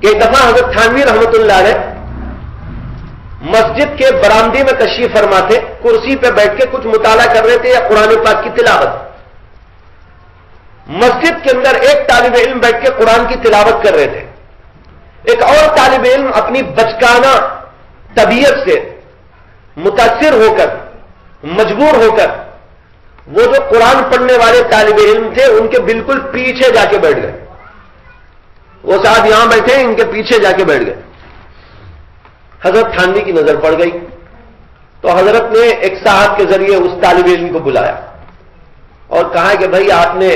کہ ایک دفعہ حضرت تھانوی رحمت اللہ علیہ مسجد کے برآمدے میں تشریف فرما تھے. کرسی پہ بیٹھ کے کچھ مطالعہ کر رہے تھے یا قرآن پاک کی تلاوت. مسجد کے اندر ایک طالب علم بیٹھ کے قرآن کی تلاوت کر رہے تھے. ایک اور طالب علم اپنی بچکانہ طبیعت سے متاثر ہو کر، مجبور ہو کر وہ جو قرآن پڑھنے والے طالب علم تھے ان کے بالکل پیچھے جا کے بیٹھ گئے. وہ صاحب یہاں بیٹھے ان کے پیچھے جا کے بیٹھ گئے. حضرت تھانوی کی نظر پڑ گئی تو حضرت نے ایک صاحب کے ذریعے اس طالب علم کو بلایا اور کہا کہ بھائی آپ نے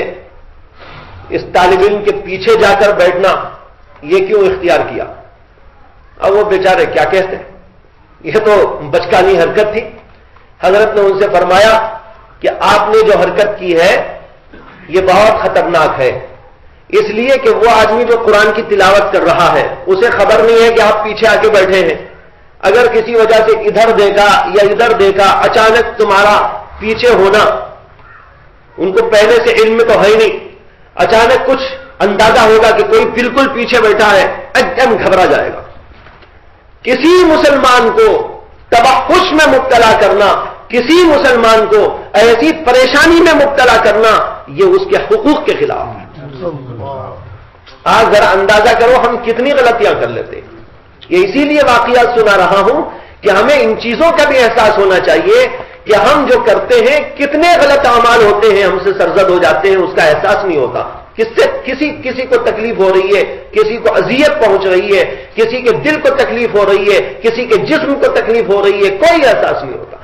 اس طالب علم کے پیچھے جا کر بیٹھنا یہ کیوں اختیار کیا؟ اب وہ بیچارے کیا کہتے ہیں، یہ تو بچکانی حرکت تھی. حضرت نے ان سے فرمایا کہ آپ نے جو حرکت کی ہے یہ بہت خطرناک ہے، اس لیے کہ وہ آدمی جو قرآن کی تلاوت کر رہا ہے اسے خبر نہیں ہے کہ آپ پیچھے آ کے بیٹھے ہیں. اگر کسی وجہ سے ادھر دیکھا یا ادھر دیکھا، اچانک تمہارا پیچھے ہونا، ان کو پہلے سے علم تو ہے ہی نہیں، اچانک کچھ اندازہ ہوگا کہ کوئی بالکل پیچھے بیٹھا ہے، ایک دم گھبرا جائے گا. کسی مسلمان کو توحش میں مبتلا کرنا، کسی مسلمان کو ایسی پریشانی میں مبتلا کرنا، یہ اس کے حقوق کے خلاف ہے. آج ذرا اندازہ کرو ہم کتنی غلطیاں کر لیتے ہیں. یہ اسی لیے واقعات سنا رہا ہوں کہ ہمیں ان چیزوں کا بھی احساس ہونا چاہیے کہ ہم جو کرتے ہیں کتنے غلط اعمال ہوتے ہیں، ہم سے سرزد ہو جاتے ہیں، اس کا احساس نہیں ہوتا. کسی کو تکلیف ہو رہی ہے، کسی کو اذیت پہنچ رہی ہے، کسی کے دل کو تکلیف ہو رہی ہے، کسی کے جسم کو تکلیف ہو رہی ہے، کوئی احساس نہیں ہوتا.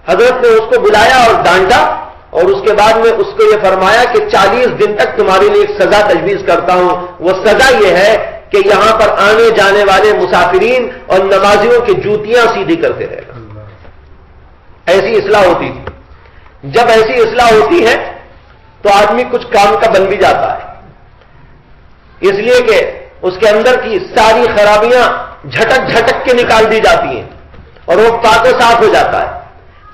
حضرت نے اس کو بلایا اور ڈانٹا اور اس کے بعد میں اس کو یہ فرمایا کہ 40 دن تک تمہارے لیے ایک سزا تجویز کرتا ہوں. وہ سزا یہ ہے کہ یہاں پر آنے جانے والے مسافرین اور نمازیوں کی جوتیاں سیدھی کرتے رہے گا. ایسی اصلاح ہوتی تھی. جب ایسی اصلاح ہوتی ہے تو آدمی کچھ کام کا بن بھی جاتا ہے، اس لیے کہ اس کے اندر کی ساری خرابیاں جھٹک جھٹک کے نکال دی جاتی ہیں اور وہ پاک و صاف ہو جاتا ہے.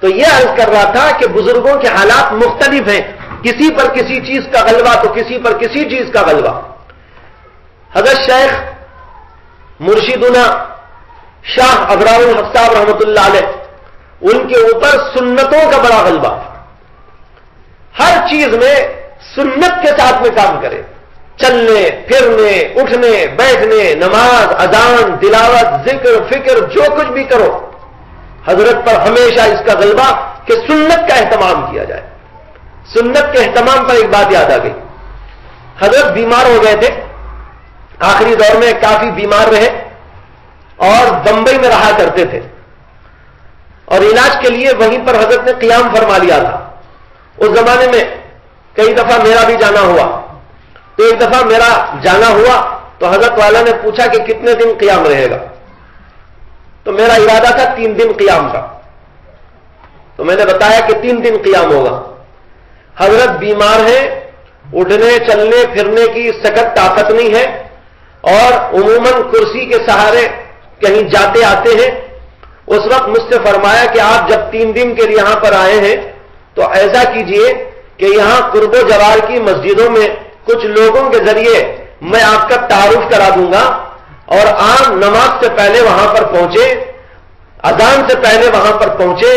تو یہ عرض کر رہا تھا کہ بزرگوں کے حالات مختلف ہیں، کسی پر کسی چیز کا غلبہ تو کسی پر کسی چیز کا غلبہ. حضرت شیخ مرشدنا شاہ ابرار الحق صاحب رحمۃ اللہ علیہ، ان کے اوپر سنتوں کا بڑا غلبہ، ہر چیز میں سنت کے ساتھ میں کام کرے، چلنے پھرنے اٹھنے بیٹھنے، نماز اذان تلاوت ذکر فکر جو کچھ بھی کرو، حضرت پر ہمیشہ اس کا غلبہ کہ سنت کا اہتمام کیا جائے. سنت کے اہتمام پر ایک بات یاد آ گئی. حضرت بیمار ہو گئے تھے، آخری دور میں کافی بیمار رہے اور بمبئی میں رہا کرتے تھے اور علاج کے لیے وہیں پر حضرت نے قیام فرما لیا تھا. اس زمانے میں کئی دفعہ میرا بھی جانا ہوا، تو ایک دفعہ میرا جانا ہوا تو حضرت والا نے پوچھا کہ کتنے دن قیام رہے گا. تو میرا ارادہ تھا 3 دن قیام کا، تو میں نے بتایا کہ 3 دن قیام ہوگا. حضرت بیمار ہیں، اٹھنے چلنے پھرنے کی سخت طاقت نہیں ہے اور عموماً کرسی کے سہارے کہیں جاتے آتے ہیں. اس وقت مجھ سے فرمایا کہ آپ جب 3 دن کے لیے یہاں پر آئے ہیں تو ایسا کیجئے کہ یہاں قرب و جوار کی مسجدوں میں کچھ لوگوں کے ذریعے میں آپ کا تعارف کرا دوں گا اور عام نماز سے پہلے وہاں پر پہنچے، اذان سے پہلے وہاں پر پہنچے،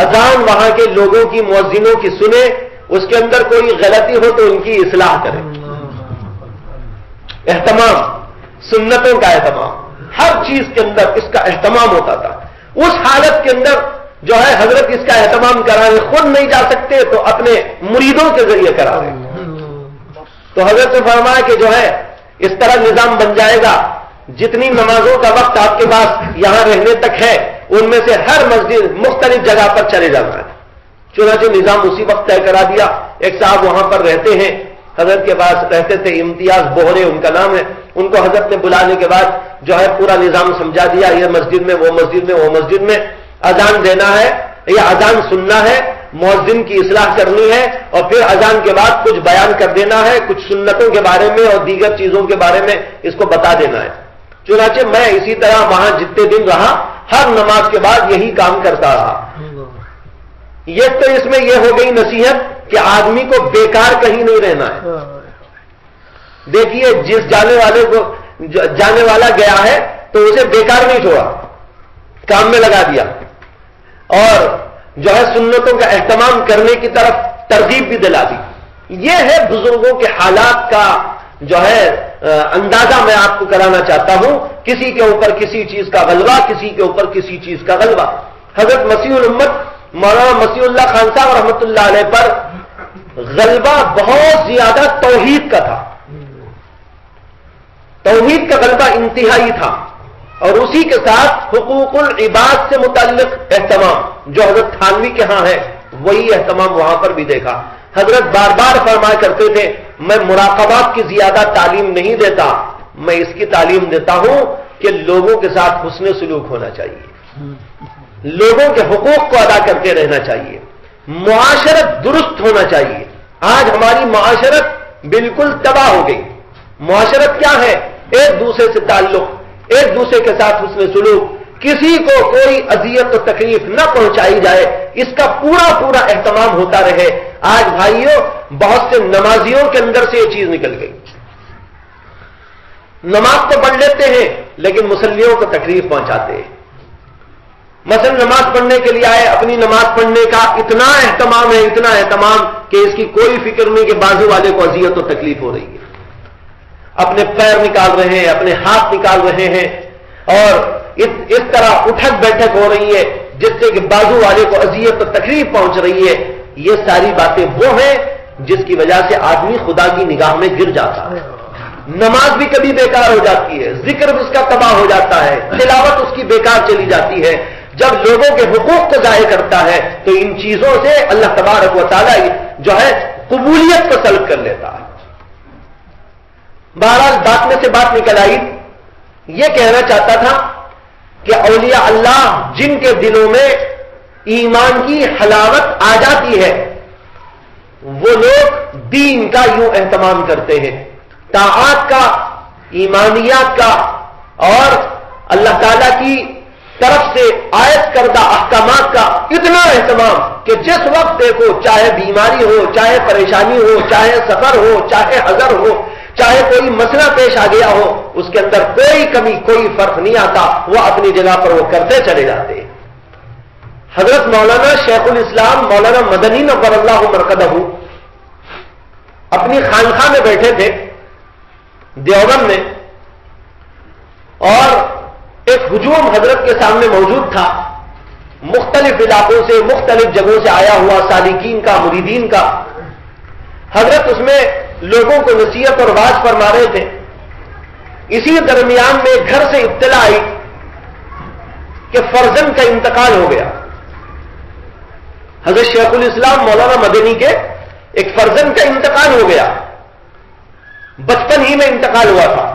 اذان وہاں کے لوگوں کی مؤذنوں کی سنے، اس کے اندر کوئی غلطی ہو تو ان کی اصلاح کریں. اہتمام، سنتوں کا اہتمام، ہر چیز کے اندر اس کا اہتمام ہوتا تھا. اس حالت کے اندر جو ہے حضرت اس کا اہتمام کرائیں، خود نہیں جا سکتے تو اپنے مریدوں کے ذریعے کرا رہے. تو حضرت نے فرمایا کہ جو ہے اس طرح نظام بن جائے گا، جتنی نمازوں کا وقت آپ کے پاس یہاں رہنے تک ہے ان میں سے ہر مسجد مختلف جگہ پر چلے جانا ہے. چنانچہ نظام اسی وقت طے کرا دیا. ایک صاحب وہاں پر رہتے ہیں، حضرت کے پاس رہتے تھے، امتیاز بوہرے ان کا نام ہے. ان کو حضرت نے بلانے کے بعد جو ہے پورا نظام سمجھا دیا، یہ مسجد میں وہ مسجد میں وہ مسجد میں اذان دینا ہے یا اذان سننا ہے، مؤذن کی اصلاح کرنی ہے اور پھر اذان کے بعد کچھ بیان کر دینا ہے، کچھ سنتوں کے بارے میں اور دیگر چیزوں کے بارے میں اس کو بتا دینا ہے. چنانچہ میں اسی طرح وہاں جتنے دن رہا ہر نماز کے بعد یہی کام کرتا رہا. یہ تو اس میں یہ ہو گئی نصیحت کہ آدمی کو بیکار کہیں نہیں رہنا ہے. دیکھیے جس جانے والا گیا ہے تو اسے بیکار نہیں چھوڑا، کام میں لگا دیا اور جو ہے سنتوں کا اہتمام کرنے کی طرف ترغیب بھی دلا دی. یہ ہے بزرگوں کے حالات کا جو ہے اندازہ میں آپ کو کرانا چاہتا ہوں، کسی کے اوپر کسی چیز کا غلبہ، کسی کے اوپر کسی چیز کا غلبہ۔ حضرت مسیح الامت مولانا مسیح اللہ خان صاحب رحمۃ اللہ علیہ پر غلبہ بہت زیادہ توحید کا تھا، توحید کا غلبہ انتہائی تھا، اور اسی کے ساتھ حقوق العباد سے متعلق اہتمام جو حضرت تھانوی کے ہاں ہے وہی اہتمام وہاں پر بھی دیکھا۔ حضرت بار بار فرمایا کرتے تھے میں مراقبات کی زیادہ تعلیم نہیں دیتا، میں اس کی تعلیم دیتا ہوں کہ لوگوں کے ساتھ حسن سلوک ہونا چاہیے، لوگوں کے حقوق کو ادا کرتے رہنا چاہیے، معاشرت درست ہونا چاہیے۔ آج ہماری معاشرت بالکل تباہ ہو گئی۔ معاشرت کیا ہے؟ ایک دوسرے سے تعلق، ایک دوسرے کے ساتھ حسن سلوک، کسی کو کوئی اذیت و تکلیف نہ پہنچائی جائے، اس کا پورا پورا اہتمام ہوتا رہے۔ آج بھائیوں بہت سے نمازیوں کے اندر سے یہ چیز نکل گئی، نماز تو پڑھ لیتے ہیں لیکن مصلیوں کو تکلیف پہنچاتے ہیں۔ مثلا نماز پڑھنے کے لیے آئے، اپنی نماز پڑھنے کا اتنا اہتمام ہے، اتنا اہتمام کہ اس کی کوئی فکر نہیں کہ بازو والے کو اذیت و تکلیف ہو رہی ہے، اپنے پیر نکال رہے ہیں، اپنے ہاتھ نکال رہے ہیں، اور اس طرح اٹھک بیٹھک ہو رہی ہے جس سے کہ بازو والے کو اذیت و تکلیف پہنچ رہی ہے۔ یہ ساری باتیں وہ ہیں جس کی وجہ سے آدمی خدا کی نگاہ میں گر جاتا ہے۔ نماز بھی کبھی بیکار ہو جاتی ہے، ذکر بھی اس کا تباہ ہو جاتا ہے، تلاوت اس کی بیکار چلی جاتی ہے۔ جب لوگوں کے حقوق کو ضائع کرتا ہے تو ان چیزوں سے اللہ تبارک و تعالی جو ہے قبولیت کو سلب کر لیتا ہے۔ بہرحال بات میں سے بات نکل آئی، یہ کہنا چاہتا تھا کہ اولیاء اللہ جن کے دلوں میں ایمان کی حلاوت آ جاتی ہے وہ لوگ دین کا یوں اہتمام کرتے ہیں، طاعات کا، ایمانیات کا، اور اللہ تعالی کی طرف سے عائد کردہ احکامات کا اتنا اہتمام کہ جس وقت دیکھو، چاہے بیماری ہو، چاہے پریشانی ہو، چاہے سفر ہو، چاہے حضر ہو، چاہے کوئی مسئلہ پیش آ گیا ہو، اس کے اندر کوئی کمی، کوئی فرق نہیں آتا، وہ اپنی جگہ پر وہ کرتے چلے جاتے ہیں۔ حضرت مولانا شیخ الاسلام مولانا مدنی نور اللہ مرقدہ اپنی خانقاہ میں بیٹھے تھے دیوبند میں، اور ایک ہجوم حضرت کے سامنے موجود تھا، مختلف علاقوں سے، مختلف جگہوں سے آیا ہوا سالکین کا، مریدین کا۔ حضرت اس میں لوگوں کو نصیحت اور واعظ فرما رہے تھے۔ اسی درمیان میں گھر سے اطلاع آئی کہ فرزند کا انتقال ہو گیا۔ حضرت شیخ الاسلام مولانا مدنی کے ایک فرزند کا انتقال ہو گیا، بچپن ہی میں انتقال ہوا تھا۔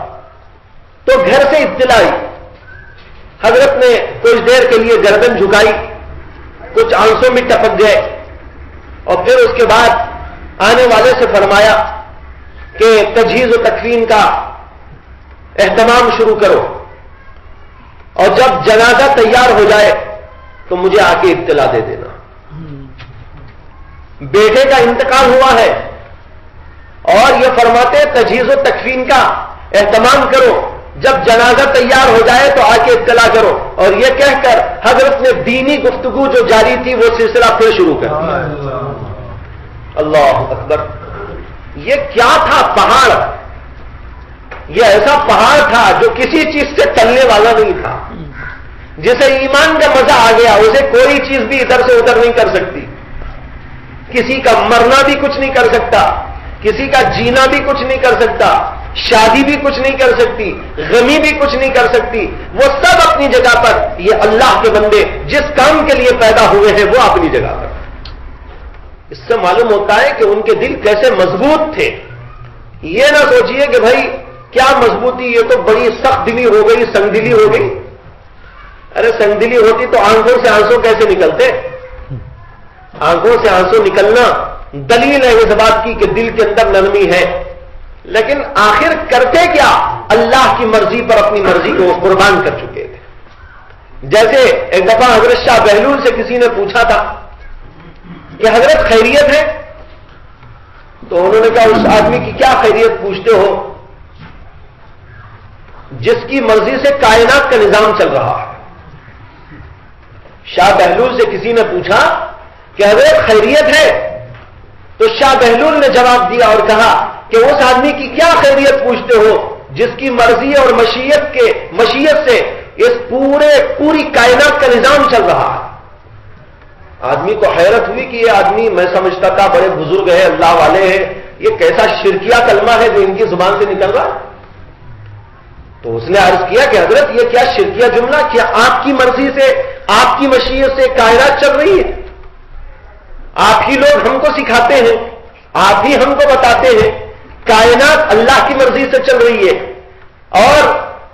تو گھر سے اطلاع آئی، حضرت نے کچھ دیر کے لیے گردن جھکائی، کچھ آنسوں میں ٹپک گئے، اور پھر اس کے بعد آنے والے سے فرمایا کہ تجہیز و تکفین کا اہتمام شروع کرو، اور جب جنازہ تیار ہو جائے تو مجھے آ کے اطلاع دے دینا۔ بیٹے کا انتقال ہوا ہے اور یہ فرماتے تجہیز و تکفین کا اہتمام کرو، جب جنازہ تیار ہو جائے تو آ کے اطلاع کرو، اور یہ کہہ کر حضرت نے دینی گفتگو جو جاری تھی وہ سلسلہ پھر شروع کر دیا۔ اللہ اکبر! یہ کیا تھا؟ پہاڑ، یہ ایسا پہاڑ تھا جو کسی چیز سے ٹلنے والا نہیں تھا، جسے ایمان کا مزہ آ گیا اسے کوئی چیز بھی ادھر سے ادھر نہیں کر سکتی، کسی کا مرنا بھی کچھ نہیں کر سکتا، کسی کا جینا بھی کچھ نہیں کر سکتا، شادی بھی کچھ نہیں کر سکتی، غمی بھی کچھ نہیں کر سکتی، وہ سب اپنی جگہ پر۔ یہ اللہ کے بندے جس کام کے لیے پیدا ہوئے ہیں وہ اپنی جگہ پر۔ اس سے معلوم ہوتا ہے کہ ان کے دل کیسے مضبوط تھے۔ یہ نہ سوچئے کہ بھائی کیا مضبوطی، یہ تو بڑی سخت دلی ہو گئی، سنگ دلی ہو گئی۔ ارے سنگ دلی ہوتی تو آنکھوں سے آنسو کیسے نکلتے؟ آنکھوں سے آنسو نکلنا دلیل ہے اس بات کی کہ دل کے اندر نرمی ہے، لیکن آخر کرتے کیا؟ اللہ کی مرضی پر اپنی مرضی کو قربان کر چکے تھے۔ جیسے ایک دفعہ حضرت شاہ بہلول سے کسی نے پوچھا تھا کہ حضرت خیریت ہے؟ تو انہوں نے کہا اس آدمی کی کیا خیریت پوچھتے ہو جس کی مرضی سے کائنات کا نظام چل رہا ہے۔ شاہ بہلول سے کسی نے پوچھا کہ حضرت خیریت ہے؟ تو شاہ بہلول نے جواب دیا اور کہا کہ اس آدمی کی کیا خیریت پوچھتے ہو جس کی مرضی اور مشیت سے اس پوری کائنات کا نظام چل رہا ہے. آدمی کو حیرت ہوئی کہ یہ آدمی میں سمجھتا تھا بڑے بزرگ ہے، اللہ والے ہیں، یہ کیسا شرکیہ کلمہ ہے جو ان کی زبان سے نکل رہا. تو اس نے عرض کیا کہ حضرت یہ کیا شرکیہ جملہ، کیا آپ کی مرضی سے آپ کی مشیت سے کائنات چل رہی ہے؟ آپ ہی لوگ ہم کو سکھاتے ہیں، آپ ہی ہم کو بتاتے ہیں کائنات اللہ کی مرضی سے چل رہی ہے اور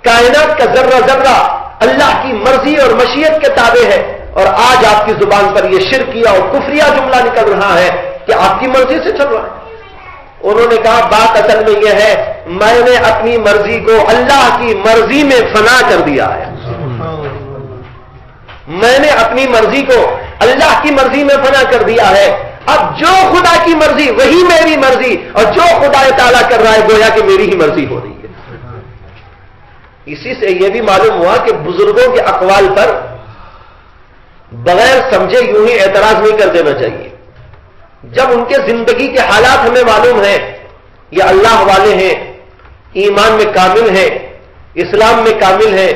کائنات کا ذرہ ذرہ اللہ کی مرضی اور مشیت کے تابع ہے، اور آج آپ کی زبان پر یہ شرکیہ اور کفریہ جملہ نکل رہا ہے کہ آپ کی مرضی سے چل رہا ہے. انہوں نے کہا بات اصل میں یہ ہے میں نے اپنی مرضی کو اللہ کی مرضی میں فنا کر دیا ہے. میں نے اپنی مرضی کو اللہ کی مرضی میں فنا کر دیا ہے. اب جو خدا کی مرضی وہی میری مرضی، اور جو خدا تعالیٰ کر رہا ہے گویا کہ میری ہی مرضی ہو رہی ہے. اسی سے یہ بھی معلوم ہوا کہ بزرگوں کے اقوال پر بغیر سمجھے یوں ہی اعتراض نہیں کر دینا چاہیے. جب ان کے زندگی کے حالات ہمیں معلوم ہیں، یہ اللہ والے ہیں، ایمان میں کامل ہیں، اسلام میں کامل ہیں،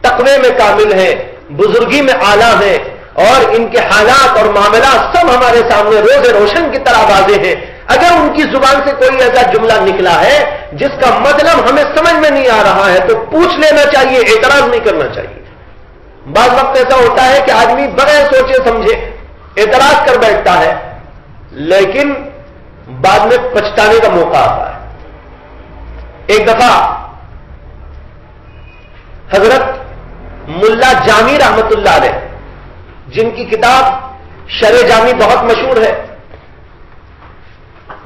تقوی میں کامل ہیں، بزرگی میں اعلیٰ ہیں، اور ان کے حالات اور معاملات سب ہمارے سامنے روز روشن کی طرح واضح ہیں. اگر ان کی زبان سے کوئی ایسا جملہ نکلا ہے جس کا مطلب ہمیں سمجھ میں نہیں آ رہا ہے تو پوچھ لینا چاہیے، اعتراض نہیں کرنا چاہیے. بعض وقت ایسا ہوتا ہے کہ آدمی بغیر سوچے سمجھے اعتراض کر بیٹھتا ہے، لیکن بعد میں پچھتانے کا موقع آتا ہے. ایک دفعہ حضرت ملا جامی رحمت اللہ علیہ، جن کی کتاب شرح جامی بہت مشہور ہے،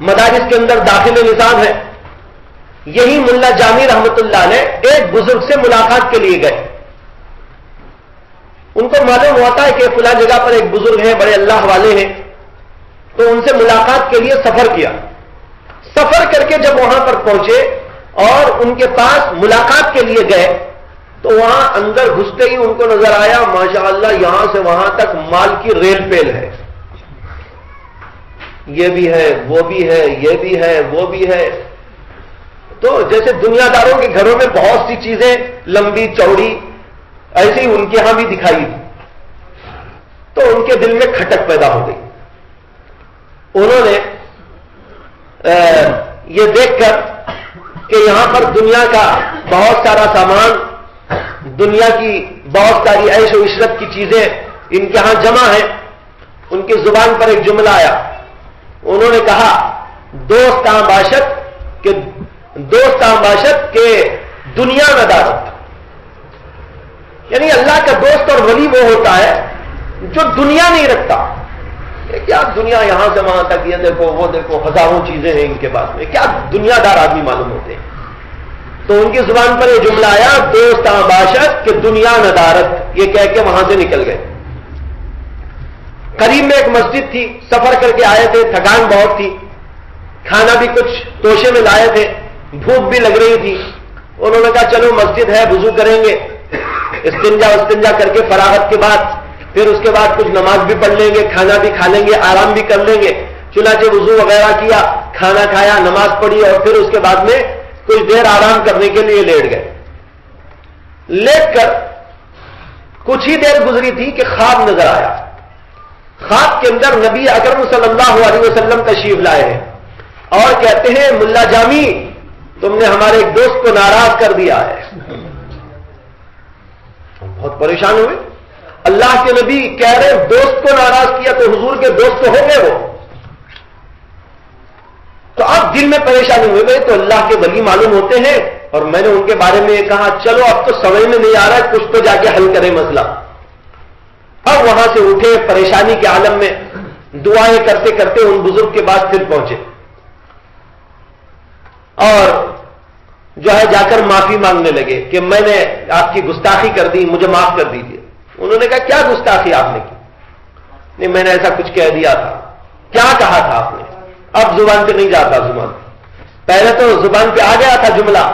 مدارس کے اندر داخل نصاب ہے، یہی ملا جامی رحمت اللہ علیہ ایک بزرگ سے ملاقات کے لیے گئے. ان کو معلوم ہوتا ہے کہ فلاں جگہ پر ایک بزرگ ہیں، بڑے اللہ والے ہیں، تو ان سے ملاقات کے لیے سفر کیا. سفر کر کے جب وہاں پر پہنچے اور ان کے پاس ملاقات کے لیے گئے تو وہاں اندر گھستے ہی ان کو نظر آیا ماشاءاللہ یہاں سے وہاں تک مال کی ریل پیل ہے، یہ بھی ہے وہ بھی ہے یہ بھی ہے وہ بھی ہے. تو جیسے دنیا داروں کے گھروں میں بہت سی چیزیں لمبی چوڑی ایسے ہی ان کے ہاں بھی دکھائی دی. تو ان کے دل میں کھٹک پیدا ہو گئی. انہوں نے یہ دیکھ کر کہ یہاں پر دنیا کا بہت سارا سامان، دنیا کی بہت ساری عیش و عشرت کی چیزیں ان کے ہاں جمع ہیں، ان کی زبان پر ایک جملہ آیا. انہوں نے کہا دوست باشد کے دنیا ندارت. یعنی اللہ کا دوست اور ولی وہ ہوتا ہے جو دنیا نہیں رکھتا. کیا دنیا یہاں سے وہاں تک، یہ دیکھو وہ دیکھو، ہزاروں چیزیں ہیں ان کے پاس میں، کیا دنیا دار آدمی معلوم ہوتے ہیں. تو ان کی زبان پر یہ جملہ آیا دوست باشد کہ دنیا ندارت، یہ کہہ کے وہاں سے نکل گئے. قریب میں ایک مسجد تھی، سفر کر کے آئے تھے، تھکان بہت تھی، کھانا بھی کچھ توشے میں لائے تھے، بھوک بھی لگ رہی تھی. انہوں نے کہا چلو مسجد ہے، وضو کریں گے، استنجا کر کے فراغت کے بعد پھر اس کے بعد کچھ نماز بھی پڑھ لیں گے، کھانا بھی کھا لیں گے، آرام بھی کر لیں گے. چنانچہ وضو وغیرہ کیا، کھانا کھایا، نماز پڑھی، اور پھر اس کے بعد میں کچھ دیر آرام کرنے کے لیے لیٹ گئے. لیٹ کر کچھ ہی دیر گزری تھی کہ خواب نظر آیا. خواب کے اندر نبی اکرم صلی اللہ علیہ وسلم تشریف لائے ہیں اور کہتے ہیں ملا جامی تم نے ہمارے ایک دوست کو ناراض کر دیا ہے. بہت پریشان ہوئے. اللہ کے نبی کہہ رہے دوست کو ناراض کیا تو حضور کے دوست تو ہو گئے وہ. تو اب دل میں پریشانی ہوئے گئے تو اللہ کے ولی معلوم ہوتے ہیں، اور میں نے ان کے بارے میں کہا چلو اب تو سمجھ میں نہیں آ رہا ہے، کچھ تو جا کے حل کریں مسئلہ. اب وہاں سے اٹھے، پریشانی کے عالم میں دعائیں کرتے کرتے ان بزرگ کے پاس پھر پہنچے اور جو ہے جا کر معافی مانگنے لگے کہ میں نے آپ کی گستاخی کر دی، مجھے معاف کر دیجیے. انہوں نے کہا کیا گستاخی آپ نے کی؟ نہیں میں نے ایسا کچھ کہہ دیا تھا. کیا کہا تھا آپ نے؟ اب زبان پہ نہیں جاتا زبان. پہلے تو زبان پہ آ گیا تھا جملہ،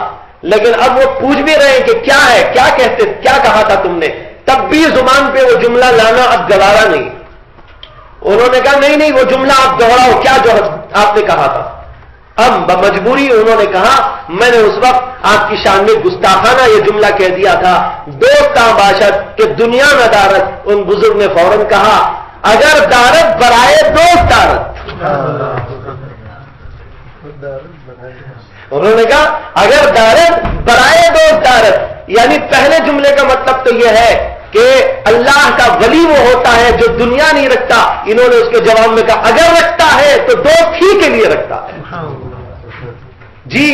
لیکن اب وہ پوچھ بھی رہے ہیں کہ کیا ہے، کیا کہتے، کیا کہا تھا تم نے؟ تب بھی زبان پہ وہ جملہ لانا اب گوارا نہیں. انہوں نے کہا نہیں وہ جملہ آپ دوہراؤ، کیا جو آپ نے کہا تھا. اب بمجبوری انہوں نے کہا میں نے اس وقت آپ کی شان میں گستاخانہ یہ جملہ کہہ دیا تھا، دوست باشد کہ دنیا نہ دارت. ان بزرگ نے فوراً کہا اگر دارت برائے دوست دارت. انہوں نے کہا اگر دارت برائے دوست دارت، یعنی پہلے جملے کا مطلب تو یہ ہے کہ اللہ کا ولی وہ ہوتا ہے جو دنیا نہیں رکھتا. انہوں نے اس کے جواب میں کہا اگر رکھتا ہے تو دوست ہی کے لیے رکھتا ہے. جی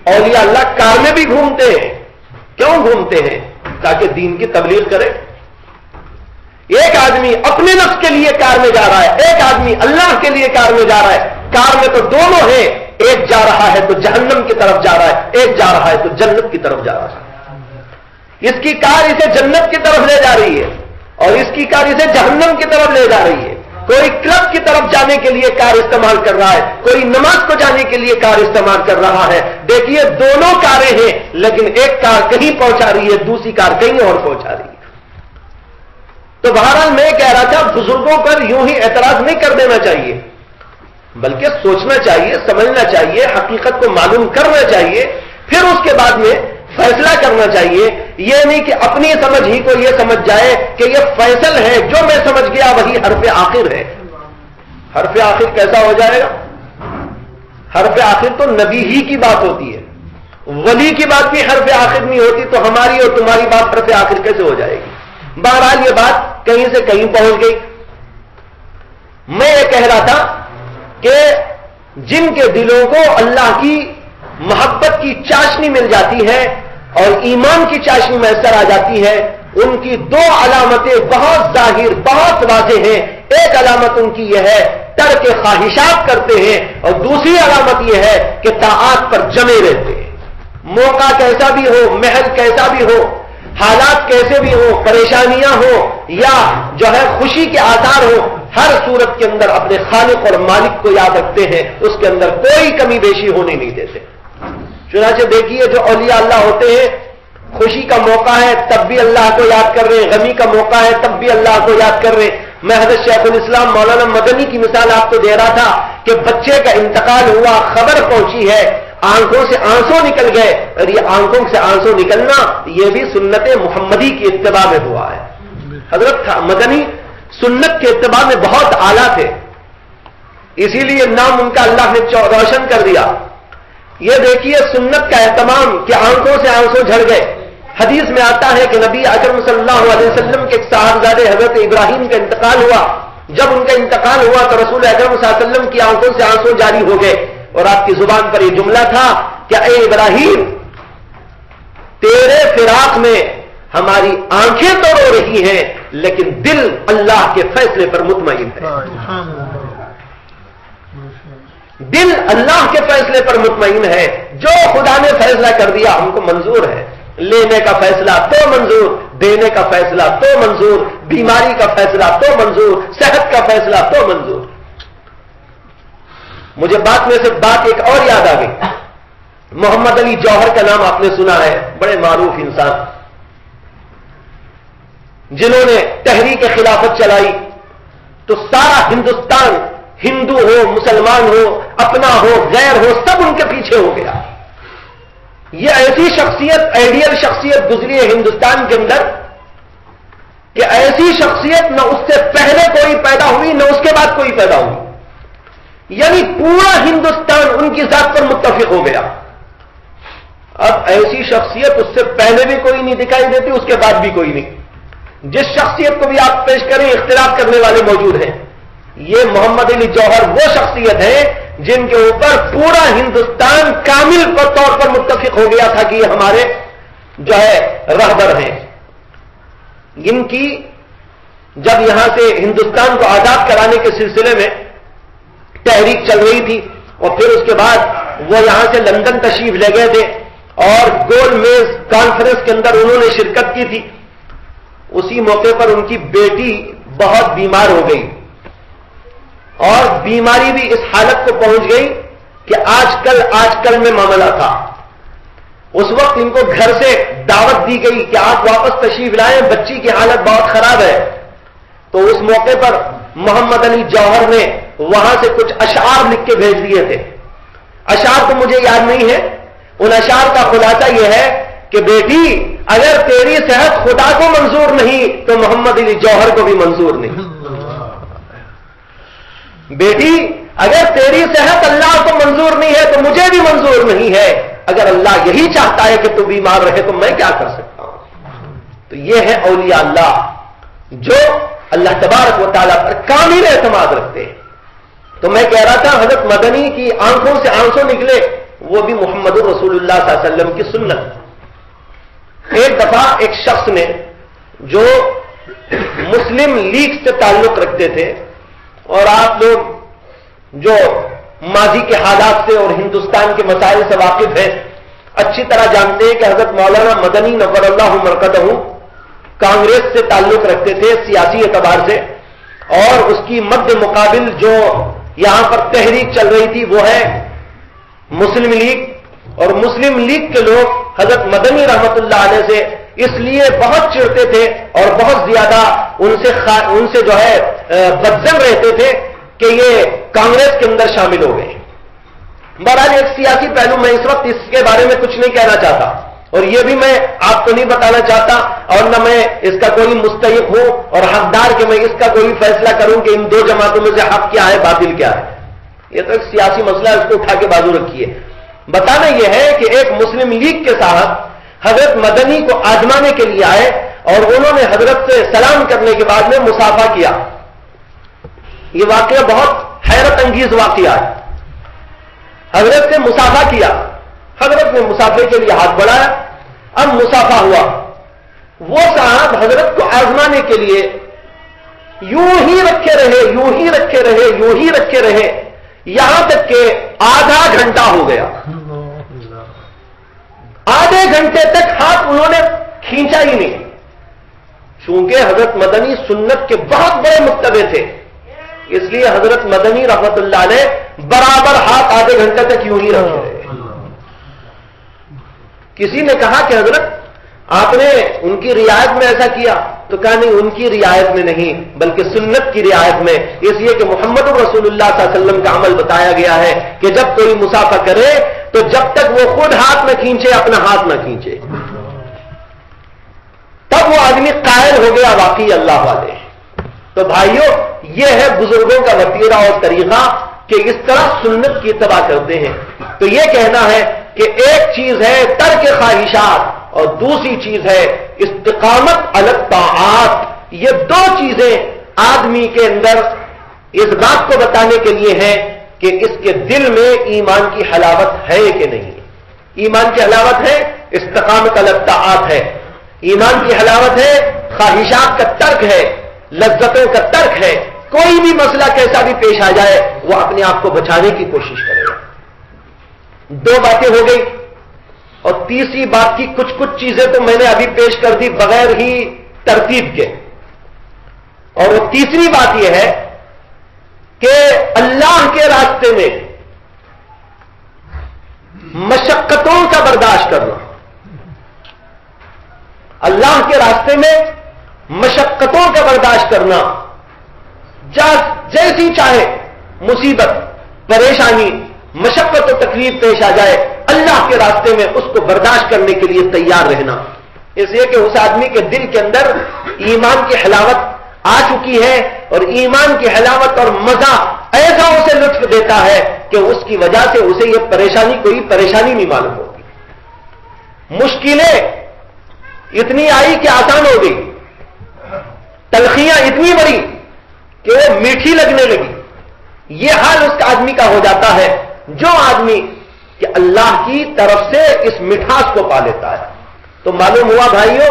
اولیاء اللہ کار میں بھی گھومتے ہیں. کیوں گھومتے ہیں؟ تاکہ دین کی تبلیغ کرے. ایک آدمی اپنے نفس کے لیے کار میں جا رہا ہے، ایک آدمی اللہ کے لیے کار میں جا رہا ہے. کار میں تو دونوں ہیں، ایک جا رہا ہے تو جہنم کی طرف جا رہا ہے، ایک جا رہا ہے تو جنت کی طرف جا رہا ہے. اس کی کار اسے جنت کی طرف لے جا رہی ہے اور اس کی کار اسے جہنم کی طرف لے جا رہی ہے. کوئی کلب کی طرف جانے کے لیے کار استعمال کر رہا ہے، کوئی نماز کو جانے کے لیے کار استعمال کر رہا ہے. دیکھیے دونوں کاریں ہیں، لیکن ایک کار کہیں پہنچا رہی ہے، دوسری کار کہیں اور پہنچا رہی ہے. تو بہرحال میں کہہ رہا تھا بزرگوں پر یوں ہی اعتراض نہیں کر دینا چاہیے، بلکہ سوچنا چاہیے، سمجھنا چاہیے، حقیقت کو معلوم کرنا چاہیے، پھر اس کے بعد میں فیصلہ کرنا چاہیے. یہ نہیں کہ اپنی سمجھ ہی کو یہ سمجھ جائے کہ یہ فیصل ہے، جو میں سمجھ گیا وہی حرف آخر ہے. حرف آخر کیسا ہو جائے گا؟ حرف آخر تو نبی ہی کی بات ہوتی ہے، ولی کی بات بھی حرف آخر نہیں ہوتی، تو ہماری اور تمہاری بات حرف آخر کیسے ہو جائے گی؟ بہرحال یہ بات کہیں سے کہیں پہنچ گئی. میں یہ کہہ رہا تھا کہ جن کے دلوں کو اللہ کی محبت کی چاشنی مل جاتی ہے اور ایمان کی چاشنی میسر آ جاتی ہے، ان کی دو علامتیں بہت ظاہر بہت واضح ہیں. ایک علامت ان کی یہ ہے ترک خواہشات کرتے ہیں، اور دوسری علامت یہ ہے کہ طاعات پر جمے رہتے ہیں. موقع کیسا بھی ہو، محل کیسا بھی ہو، حالات کیسے بھی ہو، پریشانیاں ہو یا جو ہے خوشی کے آثار ہو، ہر صورت کے اندر اپنے خالق اور مالک کو یاد رکھتے ہیں، اس کے اندر کوئی کمی بیشی ہونے نہیں دیتے. چنانچہ دیکھیے جو اولیاء اللہ ہوتے ہیں، خوشی کا موقع ہے تب بھی اللہ کو یاد کر رہے ہیں، غمی کا موقع ہے تب بھی اللہ کو یاد کر رہے ہیں. میں حضرت شیخ الاسلام مولانا مدنی کی مثال آپ کو دے رہا تھا کہ بچے کا انتقال ہوا، خبر پہنچی ہے، آنکھوں سے آنسو نکل گئے، اور یہ آنکھوں سے آنسو نکلنا یہ بھی سنت محمدی کی اتباع میں ہوا ہے. حضرت مدنی سنت کے اتباع میں بہت اعلیٰ تھے، اسی لیے نام ان کا اللہ نے روشن کر دیا. یہ دیکھیے سنت کا اہتمام کہ آنکھوں سے آنسو جھڑ گئے. حدیث میں آتا ہے کہ نبی اکرم صلی اللہ علیہ وسلم کے ایک صاحبزادے حضرت ابراہیم کا انتقال ہوا. جب ان کا انتقال ہوا تو رسول اکرم صلی اللہ علیہ وسلم کی آنکھوں سے آنسو جاری ہو گئے، اور آپ کی زبان پر یہ جملہ تھا کہ اے ابراہیم، تیرے فراق میں ہماری آنکھیں تو رو رہی ہیں لیکن دل اللہ کے فیصلے پر مطمئن ہے. دل اللہ کے فیصلے پر مطمئن ہے. جو خدا نے فیصلہ کر دیا ہم کو منظور ہے. لینے کا فیصلہ تو منظور، دینے کا فیصلہ تو منظور، بیماری کا فیصلہ تو منظور، صحت کا فیصلہ تو منظور. مجھے بات میں سے بات ایک اور یاد آ گئی. محمد علی جوہر کا نام آپ نے سنا ہے، بڑے معروف انسان جنہوں نے تحریک خلافت چلائی تو سارا ہندوستان، ہندو ہو مسلمان ہو اپنا ہو غیر ہو، سب ان کے پیچھے ہو گیا. یہ ایسی شخصیت، آئیڈیل شخصیت گزری ہے ہندوستان کے اندر کہ ایسی شخصیت نہ اس سے پہلے کوئی پیدا ہوئی نہ اس کے بعد کوئی پیدا ہوئی. یعنی پورا ہندوستان ان کی ذات پر متفق ہو گیا. اب ایسی شخصیت اس سے پہلے بھی کوئی نہیں دکھائی دیتی، اس کے بعد بھی کوئی نہیں. جس شخصیت کو بھی آپ پیش کریں اختلاف کرنے والے موجود ہیں. یہ محمد علی جوہر وہ شخصیت ہے جن کے اوپر پورا ہندوستان کامل طور پر متفق ہو گیا تھا کہ یہ ہمارے جو ہے رہبر ہیں. ان کی جب یہاں سے ہندوستان کو آزاد کرانے کے سلسلے میں تحریک چل رہی تھی اور پھر اس کے بعد وہ یہاں سے لندن تشریف لے گئے تھے اور گول میز کانفرنس کے اندر انہوں نے شرکت کی تھی. اسی موقع پر ان کی بیٹی بہت بیمار ہو گئی اور بیماری بھی اس حالت کو پہنچ گئی کہ آج کل میں معاملہ تھا. اس وقت ان کو گھر سے دعوت دی گئی کہ آپ واپس تشریف لائیں، بچی کی حالت بہت خراب ہے. تو اس موقع پر محمد علی جوہر نے وہاں سے کچھ اشعار لکھ کے بھیج دیے تھے. اشعار تو مجھے یاد نہیں ہے، ان اشعار کا خلاصہ یہ ہے کہ بیٹی اگر تیری صحت خدا کو منظور نہیں تو محمد علی جوہر کو بھی منظور نہیں. بیٹی اگر تیری صحت اللہ کو منظور نہیں ہے تو مجھے بھی منظور نہیں ہے. اگر اللہ یہی چاہتا ہے کہ تو بیمار رہے تو میں کیا کر سکتا ہوں؟ تو یہ ہے اولیاء اللہ جو اللہ تبارک و تعالیٰ پر کامل اعتماد رکھتے ہیں. تو میں کہہ رہا تھا حضرت مدنی کی آنکھوں سے آنسو نکلے، وہ بھی محمد رسول اللہ صلی اللہ علیہ وسلم کی سنت. ایک دفعہ ایک شخص نے جو مسلم لیگ سے تعلق رکھتے تھے، اور آپ لوگ جو ماضی کے حالات سے اور ہندوستان کے مسائل سے واقف ہیں اچھی طرح جانتے ہیں کہ حضرت مولانا مدنی نور اللہ مرقدہ کانگریس سے تعلق رکھتے تھے سیاسی اعتبار سے، اور اس کی مد مقابل جو یہاں پر تحریک چل رہی تھی وہ ہے مسلم لیگ. اور مسلم لیگ کے لوگ حضرت مدنی رحمت اللہ علیہ سے اس لیے بہت چڑھتے تھے اور بہت زیادہ ان سے جو ہے بدظن رہتے تھے کہ یہ کانگریس کے اندر شامل ہو گئے. بہرحال ایک سیاسی پہلو، میں اس وقت اس کے بارے میں کچھ نہیں کہنا چاہتا، اور یہ بھی میں آپ کو نہیں بتانا چاہتا، اور نہ میں اس کا کوئی مستحق ہوں اور حقدار کہ میں اس کا کوئی فیصلہ کروں کہ ان دو جماعتوں میں سے حق کیا ہے باطل کیا ہے. یہ تو ایک سیاسی مسئلہ ہے، اس کو اٹھا کے بازو رکھیے. بتانا یہ ہے کہ ایک مسلم لیگ کے صاحب حضرت مدنی کو آزمانے کے لیے آئے، اور انہوں نے حضرت سے سلام کرنے کے بعد میں مصافحہ کیا. یہ واقعہ بہت حیرت انگیز واقعہ ہے. حضرت سے مصافحہ کیا، حضرت نے مصافحے کے لیے ہاتھ بڑھایا، اب مصافحہ ہوا. وہ صاحب حضرت کو آزمانے کے لیے یوں ہی رکھے رہے، یوں ہی رکھے رہے، یوں ہی رکھے رہے، یہاں تک کہ آدھا گھنٹہ ہو گیا. آدھے گھنٹے تک ہاتھ انہوں نے کھینچا ہی نہیں. چونکہ حضرت مدنی سنت کے بہت بڑے متبع تھے، اس لیے حضرت مدنی رحمت اللہ علیہ برابر ہاتھ آدھے گھنٹے تک یوں ہی رکھے رہے. کسی نے کہا کہ حضرت آپ نے ان کی رعایت میں ایسا کیا، تو کہا نہیں، ان کی رعایت میں نہیں بلکہ سنت کی رعایت میں، اس لیے کہ محمد رسول اللہ صلی اللہ علیہ وسلم کا عمل بتایا گیا ہے کہ جب کوئی مصافحہ کرے تو جب تک وہ خود ہاتھ نہ کھینچے اپنا ہاتھ نہ کھینچے. تب وہ آدمی قائل ہو گیا واقعی اللہ والے. تو بھائیوں، یہ ہے بزرگوں کا وتیرہ اور طریقہ کہ اس طرح سنت کی اتباع کرتے ہیں. تو یہ کہنا ہے کہ ایک چیز ہے ترک خواہشات اور دوسری چیز ہے استقامت علی الطاعات. یہ دو چیزیں آدمی کے اندر اس بات کو بتانے کے لیے ہیں کہ اس کے دل میں ایمان کی حلاوت ہے کہ نہیں. ایمان کی حلاوت ہے، استقامت علی الطاعات ہے. ایمان کی حلاوت ہے، خواہشات کا ترک ہے، لذتوں کا ترک ہے. کوئی بھی مسئلہ کیسا بھی پیش آ جائے وہ اپنے آپ کو بچانے کی کوشش کرے گا. دو باتیں ہو گئی، اور تیسری بات کی کچھ چیزیں تو میں نے ابھی پیش کر دی بغیر ہی ترتیب کے. اور وہ تیسری بات یہ ہے کہ اللہ کے راستے میں مشقتوں کا برداشت کرنا. اللہ کے راستے میں مشقتوں کا برداشت کرنا، جیسی چاہے مصیبت، پریشانی، مشقت و تکلیف پیش آ جائے، اللہ کے راستے میں اس کو برداشت کرنے کے لیے تیار رہنا. اس لیے کہ اس آدمی کے دل کے اندر ایمان کی حلاوت آ چکی ہے، اور ایمان کی حلاوت اور مزہ ایسا اسے لطف دیتا ہے کہ اس کی وجہ سے اسے یہ پریشانی کوئی پریشانی نہیں معلوم ہوگی. مشکلیں اتنی آئی کہ آسان ہو گئی، تلخیاں اتنی بڑی کہ وہ میٹھی لگنے لگی. یہ حال اس آدمی کا ہو جاتا ہے جو آدمی کہ اللہ کی طرف سے اس مٹھاس کو پا لیتا ہے. تو معلوم ہوا بھائیوں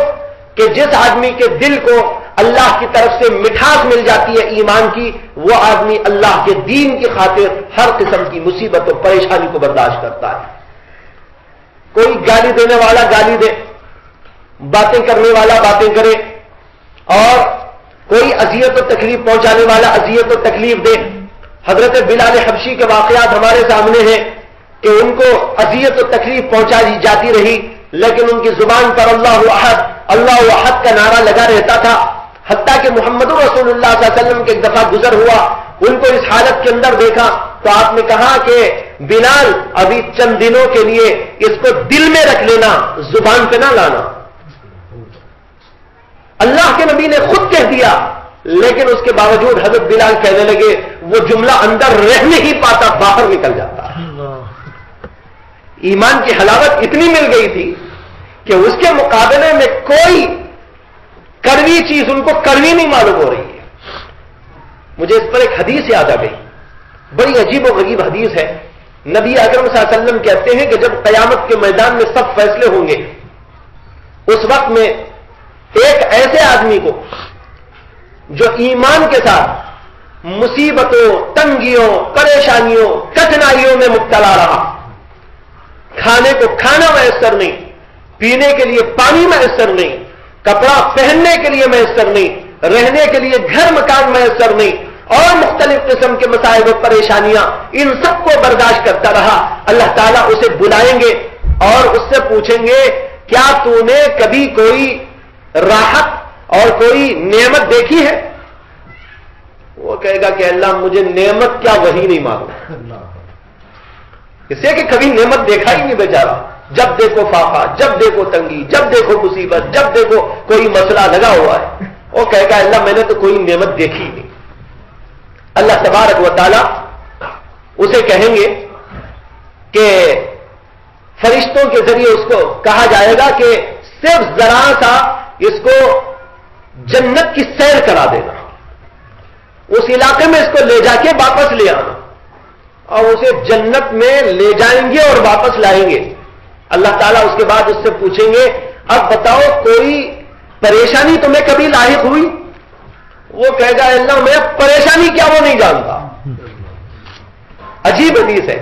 کہ جس آدمی کے دل کو اللہ کی طرف سے مٹھاس مل جاتی ہے ایمان کی، وہ آدمی اللہ کے دین کی خاطر ہر قسم کی مصیبت و پریشانی کو برداشت کرتا ہے. کوئی گالی دینے والا گالی دے، باتیں کرنے والا باتیں کرے، اور کوئی اذیت و تکلیف پہنچانے والا اذیت و تکلیف دے. حضرت بلال حبشی کے واقعات ہمارے سامنے ہیں کہ ان کو اذیت و تکلیف پہنچائی جاتی رہی، لیکن ان کی زبان پر اللہ احد اللہ احد کا نعرہ لگا رہتا تھا. حتیٰ کہ محمد رسول اللہ صلی اللہ علیہ وسلم کے ایک دفعہ گزر ہوا، ان کو اس حالت کے اندر دیکھا تو آپ نے کہا کہ بلال ابھی چند دنوں کے لیے اس کو دل میں رکھ لینا، زبان پہ نہ لانا۔ اللہ کے نبی نے خود کہہ دیا، لیکن اس کے باوجود حضرت بلال کہنے لگے، وہ جملہ اندر رہ نہیں پاتا، باہر نکل جاتا۔ ایمان کی حلاوت اتنی مل گئی تھی کہ اس کے مقابلے میں کوئی کڑوی چیز ان کو کڑوی نہیں معلوم ہو رہی ہے۔ مجھے اس پر ایک حدیث یاد آ گئی، بڑی عجیب و غریب حدیث ہے۔ نبی اکرم صلی اللہ علیہ وسلم کہتے ہیں کہ جب قیامت کے میدان میں سب فیصلے ہوں گے، اس وقت میں ایک ایسے آدمی کو جو ایمان کے ساتھ مصیبتوں، تنگیوں، پریشانیوں، کٹھنائیوں میں مبتلا رہا، کھانے کو کھانا میسر نہیں، پینے کے لیے پانی میسر نہیں، کپڑا پہننے کے لیے میسر نہیں، رہنے کے لیے گھر مکان میسر نہیں، اور مختلف قسم کے مسائل و پریشانیاں، ان سب کو برداشت کرتا رہا۔ اللہ تعالیٰ اسے بلائیں گے اور اس سے پوچھیں گے، کیا تو نے کبھی کوئی راحت اور کوئی نعمت دیکھی ہے؟ وہ کہے گا کہ اللہ مجھے نعمت کیا وہی نہیں معلوم، اسے کہ کبھی نعمت دیکھا ہی نہیں بیچارہ، جب دیکھو فاقہ، جب دیکھو تنگی، جب دیکھو مصیبت، جب دیکھو کوئی مسئلہ لگا ہوا ہے۔ وہ کہے گا اللہ میں نے تو کوئی نعمت دیکھی نہیں۔ اللہ تبارک و تعالی اسے کہیں گے کہ فرشتوں کے ذریعے اس کو کہا جائے گا کہ صرف ذرا سا اس کو جنت کی سیر کرا دینا، اس علاقے میں اس کو لے جا کے واپس لے آنا، اور اسے جنت میں لے جائیں گے اور واپس لائیں گے۔ اللہ تعالیٰ اس کے بعد اس سے پوچھیں گے، اب بتاؤ کوئی پریشانی تمہیں کبھی لاحق ہوئی؟ وہ کہے گا اللہ میں پریشانی کیا وہ نہیں جانتا۔ عجیب حدیث ہے،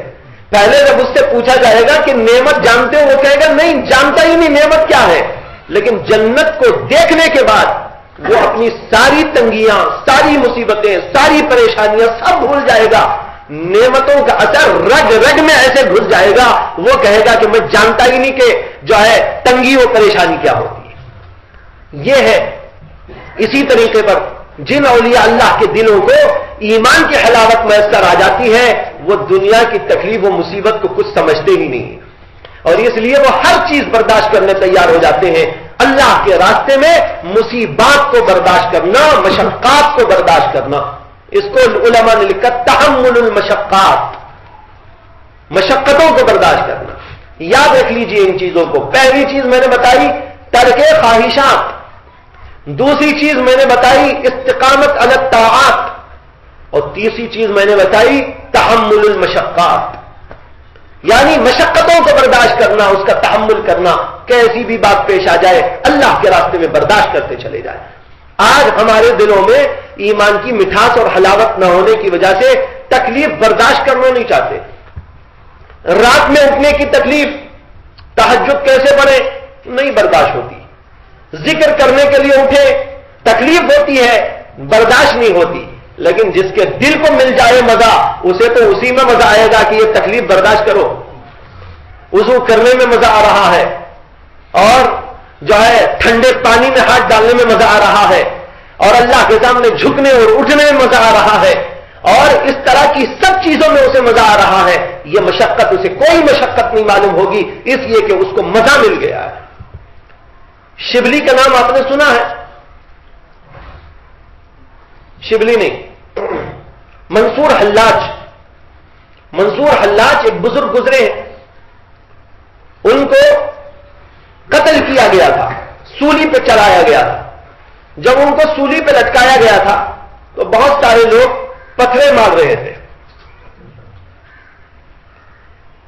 پہلے جب اس سے پوچھا جائے گا کہ نعمت جانتے ہو، وہ کہے گا نہیں جانتا ہی نہیں نعمت کیا ہے، لیکن جنت کو دیکھنے کے بعد وہ اپنی ساری تنگیاں، ساری مصیبتیں، ساری پریشانیاں سب بھول جائے گا، نعمتوں کا اثر رگ رگ میں ایسے گھس جائے گا، وہ کہے گا کہ میں جانتا ہی نہیں کہ جو ہے تنگی و پریشانی کیا ہوتی ہے۔ یہ ہے اسی طریقے پر جن اولیاء اللہ کے دلوں کو ایمان کی حلاوت میسر آ جاتی ہے، وہ دنیا کی تکلیف و مصیبت کو کچھ سمجھتے ہی نہیں ہیں، اور اس لیے وہ ہر چیز برداشت کرنے تیار ہو جاتے ہیں۔ اللہ کے راستے میں مصیبات کو برداشت کرنا، مشقات کو برداشت کرنا، اس کو علماء نے لکھا تحمل المشقات، مشقتوں کو برداشت کرنا۔ یاد رکھ لیجئے ان چیزوں کو۔ پہلی چیز میں نے بتائی ترک خواہشات، دوسری چیز میں نے بتائی استقامت علی الطاعات، اور تیسری چیز میں نے بتائی تحمل المشقات، یعنی مشقتوں کو برداشت کرنا، اس کا تحمل کرنا، کیسی بھی بات پیش آ جائے اللہ کے راستے میں برداشت کرتے چلے جائیں۔ آج ہمارے دلوں میں ایمان کی مٹھاس اور حلاوت نہ ہونے کی وجہ سے تکلیف برداشت کرنا نہیں چاہتے۔ رات میں اٹھنے کی تکلیف، تہجد کیسے پڑھے نہیں برداشت ہوتی، ذکر کرنے کے لیے اٹھے تکلیف ہوتی ہے، برداشت نہیں ہوتی، لیکن جس کے دل کو مل جائے مزہ، اسے تو اسی میں مزہ آئے گا کہ یہ تکلیف برداشت کرو۔ وضو کرنے میں مزہ آ رہا ہے، اور جو ہے ٹھنڈے پانی میں ہاتھ ڈالنے میں مزہ آ رہا ہے، اور اللہ کے سامنے جھکنے اور اٹھنے میں مزہ آ رہا ہے، اور اس طرح کی سب چیزوں میں اسے مزہ آ رہا ہے۔ یہ مشقت اسے کوئی مشقت نہیں معلوم ہوگی، اس لیے کہ اس کو مزہ مل گیا ہے۔ شبلی کا نام آپ نے سنا ہے؟ شبلی نہیں، منصور حلاج ایک بزرگ گزرے ہیں، ان کو قتل کیا گیا تھا، سولی پہ چڑھایا گیا تھا۔ جب ان کو سولی پہ لٹکایا گیا تھا تو بہت سارے لوگ پتھرے مار رہے تھے،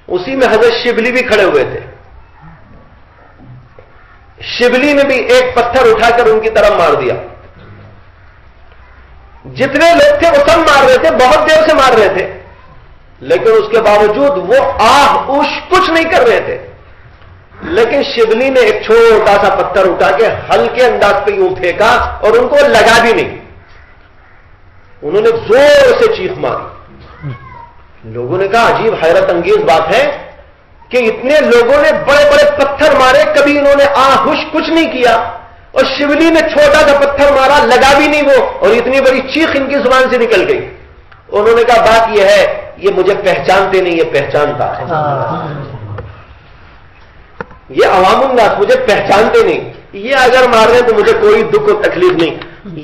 اسی میں حضرت شبلی بھی کھڑے ہوئے تھے۔ شبلی نے بھی ایک پتھر اٹھا کر ان کی طرف مار دیا۔ جتنے لوگ تھے وہ سب مار رہے تھے، بہت دیر سے مار رہے تھے، لیکن اس کے باوجود وہ آہ اوش کچھ نہیں کر رہے تھے۔ لیکن شبلی نے ایک چھوٹا سا پتھر اٹھا کے ہلکے انداز پہ یوں پھینکا اور ان کو لگا بھی نہیں، انہوں نے زور سے چیخ ماری۔ لوگوں نے کہا عجیب حیرت انگیز بات ہے کہ اتنے لوگوں نے بڑے بڑے پتھر مارے، کبھی انہوں نے آہوش کچھ نہیں کیا، اور شبلی نے چھوٹا سا پتھر مارا، لگا بھی نہیں وہ، اور اتنی بڑی چیخ ان کی زبان سے نکل گئی۔ انہوں نے کہا بات یہ ہے یہ مجھے پہچانتے نہیں، یہ پہچانتا ہے. یہ عوام الناس مجھے پہچانتے نہیں، یہ اگر مار رہے ہیں تو مجھے کوئی دکھ و تکلیف نہیں.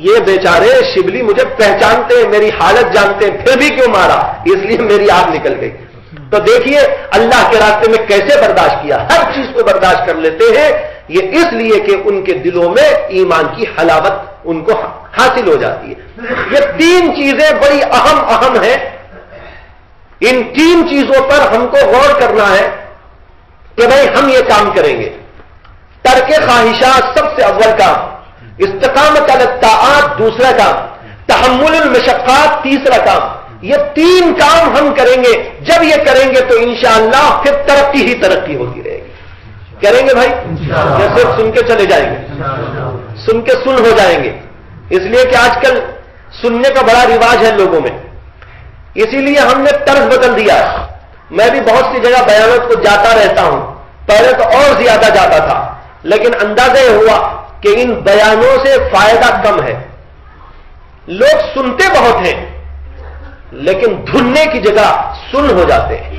یہ بیچارے شبلی مجھے پہچانتے ہیں، میری حالت جانتے ہیں، پھر بھی کیوں مارا؟ اس لیے میری آگ نکل گئی. تو دیکھیے اللہ کے راستے میں کیسے برداشت کیا، ہر چیز کو برداشت کر لیتے ہیں. یہ اس لیے کہ ان کے دلوں میں ایمان کی حلاوت ان کو حاصل ہو جاتی ہے. یہ تین چیزیں بڑی اہم ہیں. ان تین چیزوں پر ہم کو غور کرنا ہے کہ بھائی ہم یہ کام کریں گے. ترک خواہشات سب سے اول کام، استقامت علی الطاعات دوسرا کام، تحمل المشقات تیسرا کام. یہ تین کام ہم کریں گے. جب یہ کریں گے تو انشاءاللہ پھر ترقی ہی ترقی ہوتی رہے گی. کریں گے بھائی؟ یا صرف سن کے چلے جائیں گے؟ سن کے سن ہو جائیں گے. اس لیے کہ آج کل سننے کا بڑا رواج ہے لوگوں میں، اسی لیے ہم نے طرز بدل دیا ہے. میں بھی بہت سی جگہ بیانات کو جاتا رہتا ہوں، پہلے تو اور زیادہ جاتا تھا، لیکن اندازہ یہ ہوا کہ ان بیانوں سے فائدہ کم ہے. لوگ سنتے بہت ہیں لیکن دھننے کی جگہ سن ہو جاتے ہیں.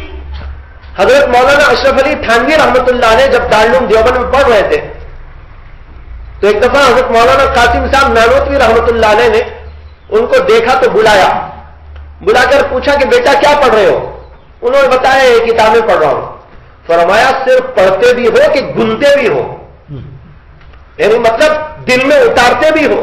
حضرت مولانا اشرف علی تھانوی رحمۃ اللہ علیہ جب دارالعلوم دیوبند میں پڑھ رہے تھے تو ایک دفعہ حضرت مولانا قاسم صاحب نانوتوی رحمۃ اللہ علیہ نے ان کو دیکھا تو بلا کر پوچھا کہ بیٹا کیا پڑھ رہے ہو؟ انہوں نے بتایا یہ کتابیں پڑھ رہا ہوں. فرمایا صرف پڑھتے بھی ہو کہ گنتے بھی ہو، یعنی مطلب دل میں اتارتے بھی ہو.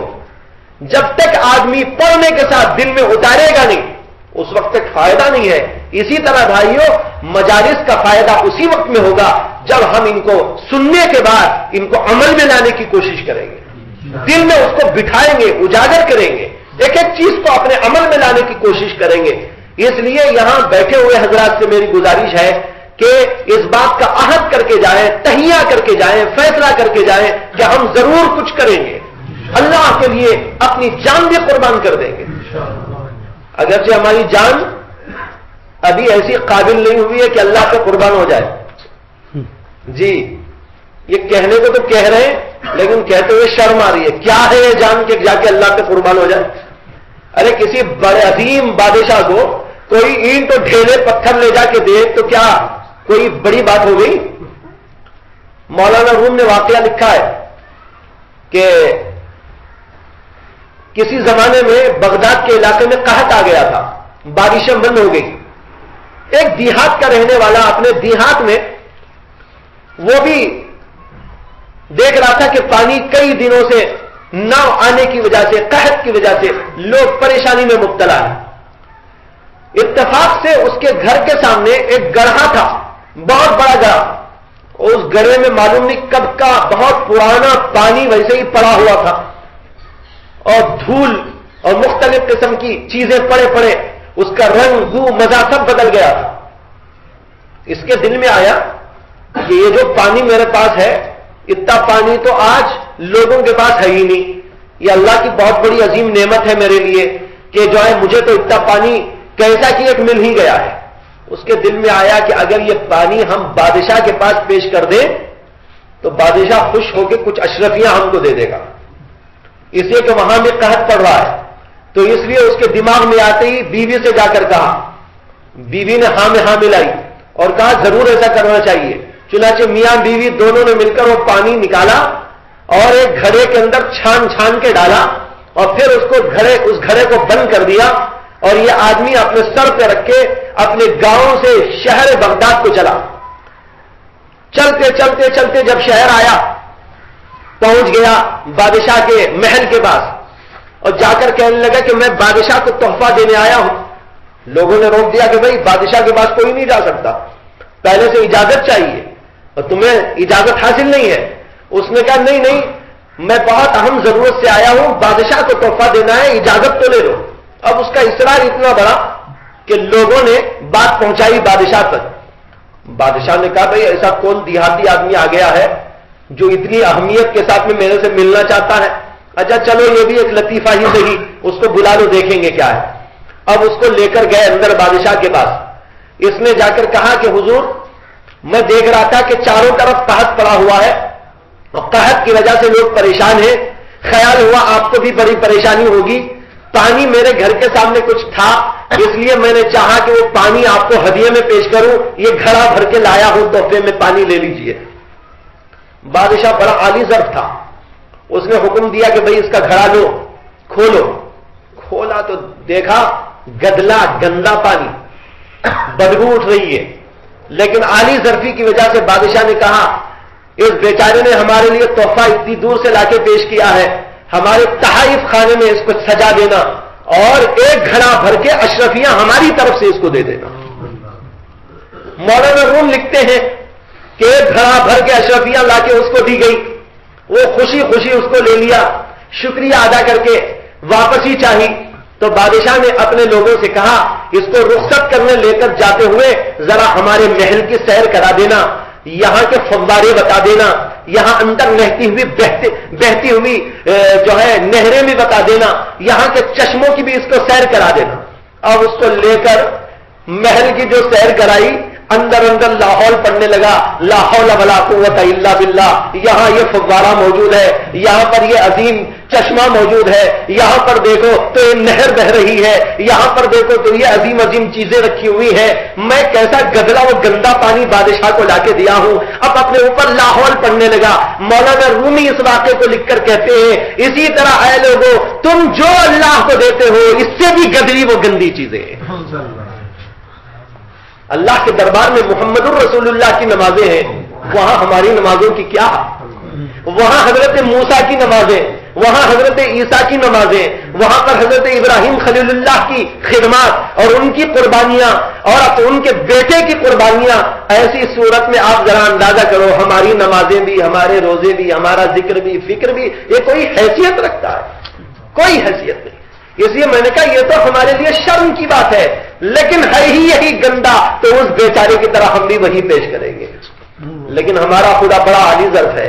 جب تک آدمی پڑھنے کے ساتھ دل میں اتارے گا نہیں اس وقت تک فائدہ نہیں ہے. اسی طرح بھائیوں مجالس کا فائدہ اسی وقت میں ہوگا جب ہم ان کو سننے کے بعد ان کو عمل میں لانے کی کوشش کریں گے، دل میں اس کو بٹھائیں گے، اجاگر کریں گے، ایک ایک چیز کو اپنے عمل میں لانے کی کوشش کریں گے. اس لیے یہاں بیٹھے ہوئے حضرات سے میری گزارش ہے کہ اس بات کا عہد کر کے جائیں، تہیہ کر کے جائیں، فیصلہ کر کے جائیں کہ ہم ضرور کچھ کریں گے، اللہ کے لیے اپنی جان بھی قربان کر دیں گے. اگرچہ ہماری جان ابھی ایسی قابل نہیں ہوئی ہے کہ اللہ پہ قربان ہو جائے. جی یہ کہنے کو تو کہہ رہے ہیں لیکن کہتے ہوئے شرم آ رہی ہے. کیا ہے یہ جان کے جا کے اللہ پہ قربان ہو جائے؟ ارے کسی بڑے عظیم بادشاہ کو کوئی اینٹ اور ڈھیلے پتھر لے جا کے دے تو کیا کوئی بڑی بات ہو گئی؟ مولانا روم نے واقعہ لکھا ہے کہ کسی زمانے میں بغداد کے علاقے میں قحط آ گیا تھا، بارشیں بند ہو گئی. ایک دیہات کا رہنے والا اپنے دیہات میں وہ بھی دیکھ رہا تھا کہ پانی کئی دنوں سے نہ آنے کی وجہ سے، قحط کی وجہ سے لوگ پریشانی میں مبتلا ہیں. اتفاق سے اس کے گھر کے سامنے ایک گڑھا تھا، بہت بڑا گڑھا. اس گڑھے میں معلوم نہیں کب کا بہت پرانا پانی ویسے ہی پڑا ہوا تھا اور دھول اور مختلف قسم کی چیزیں پڑے اس کا رنگ بو مزہ سب بدل گیا تھا. اس کے دل میں آیا کہ یہ جو پانی میرے پاس ہے اتنا پانی تو آج لوگوں کے پاس ہے ہی نہیں. یہ اللہ کی بہت بڑی عظیم نعمت ہے میرے لیے کہ جو ہے مجھے تو اتنا پانی کیسا کہ ایک مل ہی گیا ہے. اس کے دل میں آیا کہ اگر یہ پانی ہم بادشاہ کے پاس پیش کر دیں تو بادشاہ خوش ہو کے کچھ اشرفیاں ہم کو دے دے گا، اس لیے کہ وہاں بھی قحط پڑ رہا ہے. تو اس لیے اس کے دماغ میں آتے ہی بیوی سے جا کر کہا. بیوی نے ہاں میں ہاں ملائی اور کہا ضرور ایسا کرنا چاہیے. چنانچہ میاں بیوی دونوں نے مل کر وہ پانی نکالا اور ایک گھڑے کے اندر چھان کے ڈالا اور پھر اس گھڑے کو بند کر دیا. اور یہ آدمی اپنے سر پہ رکھ کے اپنے گاؤں سے شہر بغداد کو چلا. چلتے جب شہر آیا پہنچ گیا بادشاہ کے محل کے پاس اور جا کر کہنے لگا کہ میں بادشاہ کو تحفہ دینے آیا ہوں. لوگوں نے روک دیا کہ بھائی بادشاہ کے پاس کوئی نہیں جا سکتا، پہلے سے اجازت چاہیے اور تمہیں اجازت حاصل نہیں ہے. اس نے کہا نہیں میں بہت اہم ضرورت سے آیا ہوں، بادشاہ کو تحفہ دینا ہے، اجازت تو لے لو. اب اس کا اصرار اتنا بڑا کہ لوگوں نے بات پہنچائی بادشاہ تک. بادشاہ نے کہا بھائی ایسا کون دیہاتی آدمی آ گیا ہے جو اتنی اہمیت کے ساتھ میں میرے سے ملنا چاہتا ہے؟ اچھا چلو یہ بھی ایک لطیفہ ہی صحیح، اس کو بلا لو دیکھیں گے کیا ہے. اب اس کو لے کر گئے اندر بادشاہ کے پاس. اس نے جا کر کہا کہ حضور میں دیکھ رہا تھا کہ چاروں طرف قحط پڑا ہوا ہے اور قحط کی وجہ سے لوگ پریشان ہیں، خیال ہوا آپ کو بھی بڑی پریشانی ہوگی. پانی میرے گھر کے سامنے کچھ تھا، اس لیے میں نے چاہا کہ وہ پانی آپ کو ہدیے میں پیش کروں، یہ گھڑا بھر کے لایا ہوں، تحفے میں پانی لے لیجئے۔ بادشاہ بڑا عالی ظرف تھا، اس نے حکم دیا کہ بھئی اس کا گھڑا لو، کھولو۔ کھولا تو دیکھا گدلا گندا پانی، بدبو اٹھ رہی ہے، لیکن عالی ظرفی کی وجہ سے بادشاہ نے کہا اس بیچارے نے ہمارے لیے تحفہ اتنی دور سے لا کے پیش کیا ہے، ہمارے تحائف خانے میں اس کو سجا دینا اور ایک گھڑا بھر کے اشرفیاں ہماری طرف سے اس کو دے دینا۔ مولانا روم لکھتے ہیں کہ ایک گھڑا بھر کے اشرفیاں لا کے اس کو دی گئی، وہ خوشی خوشی اس کو لے لیا، شکریہ ادا کر کے واپس ہی چاہی تو بادشاہ نے اپنے لوگوں سے کہا اس کو رخصت کرنے لے کر جاتے ہوئے ذرا ہمارے محل کی سیر کرا دینا، یہاں کے فوارے بتا دینا، یہاں اندر بہتی ہوئی جو ہے نہریں بھی بتا دینا، یہاں کے چشموں کی بھی اس کو سیر کرا دینا۔ اب اس کو لے کر محل کی جو سیر کرائی، اندر اندر لاہور پڑنے لگا، لا حول ولا قوت الا باللہ، یہاں یہ فوارہ موجود ہے، یہاں پر یہ عظیم چشمہ موجود ہے، یہاں پر دیکھو تو یہ نہر بہ رہی ہے، یہاں پر دیکھو تو یہ عظیم عظیم چیزیں رکھی ہوئی ہیں، میں کیسا گدلا وہ گندا پانی بادشاہ کو لا کے دیا ہوں، اب اپنے اوپر لاہور پڑنے لگا۔ مولانا رومی اس واقعے کو لکھ کر کہتے ہیں اسی طرح اے لوگوں تم جو اللہ کو دیتے ہو اس سے بھی گدلی وہ گندی چیزیں ہیں۔ اللہ کے دربار میں محمد الرسول اللہ کی نمازیں ہیں، وہاں ہماری نمازوں کی کیا؟ وہاں حضرت موسیٰ کی نمازیں، وہاں حضرت عیسیٰ کی نمازیں، وہاں پر حضرت ابراہیم خلیل اللہ کی خدمات اور ان کی قربانیاں اور ان کے بیٹے کی قربانیاں، ایسی صورت میں آپ ذرا اندازہ کرو ہماری نمازیں بھی، ہمارے روزے بھی، ہمارا ذکر بھی، فکر بھی، یہ کوئی حیثیت رکھتا ہے؟ کوئی حیثیت نہیں۔ اس لیے میں نے کہا یہ تو ہمارے لیے شرم کی بات ہے، لیکن ہے ہی یہی گندا تو اس بیچارے کی طرح ہم بھی وہی پیش کریں گے۔ لیکن ہمارا خدا بڑا عالی ظرف ہے،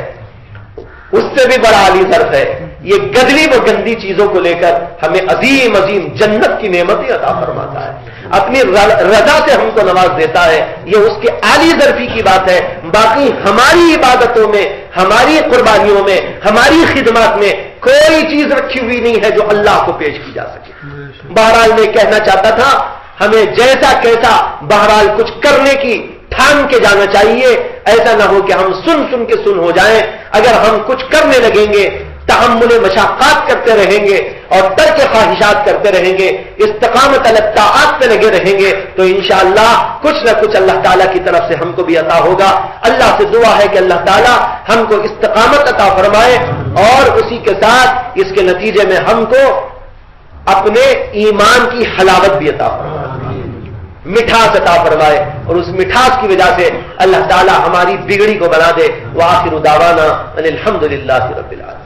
اس سے بھی بڑا عالی ظرف ہے، یہ گدلی و گندی چیزوں کو لے کر ہمیں عظیم عظیم جنت کی نعمتیں عطا فرماتا ہے، اپنی رضا سے ہم کو نواز دیتا ہے، یہ اس کے عالی ظرفی کی بات ہے۔ باقی ہماری عبادتوں میں، ہماری قربانیوں میں، ہماری خدمات میں کوئی چیز رکھی ہوئی نہیں ہے جو اللہ کو پیش کی جا سکے۔ بہرحال میں کہنا چاہتا تھا ہمیں جیسا کیسا بہرحال کچھ کرنے کی ٹھان کے جانا چاہیے، ایسا نہ ہو کہ ہم سن کے سن ہو جائیں۔ اگر ہم کچھ کرنے لگیں گے، تحمل مشقات کرتے رہیں گے اور ترک خواہشات کرتے رہیں گے، استقامت علی الطاعات پہ لگے رہیں گے تو انشاءاللہ کچھ نہ کچھ اللہ تعالیٰ کی طرف سے ہم کو بھی عطا ہوگا۔ اللہ سے دعا ہے کہ اللہ تعالیٰ ہم کو استقامت عطا فرمائے اور اسی کے ساتھ اس کے نتیجے میں ہم کو اپنے ایمان کی حلاوت بھی عطا فرمائے، مٹھاس عطا فرمائے، اور اس مٹھاس کی وجہ سے اللہ تعالیٰ ہماری بگڑی کو بنا دے۔ وآخر دعوانا ان الحمد للہ رب العالمین۔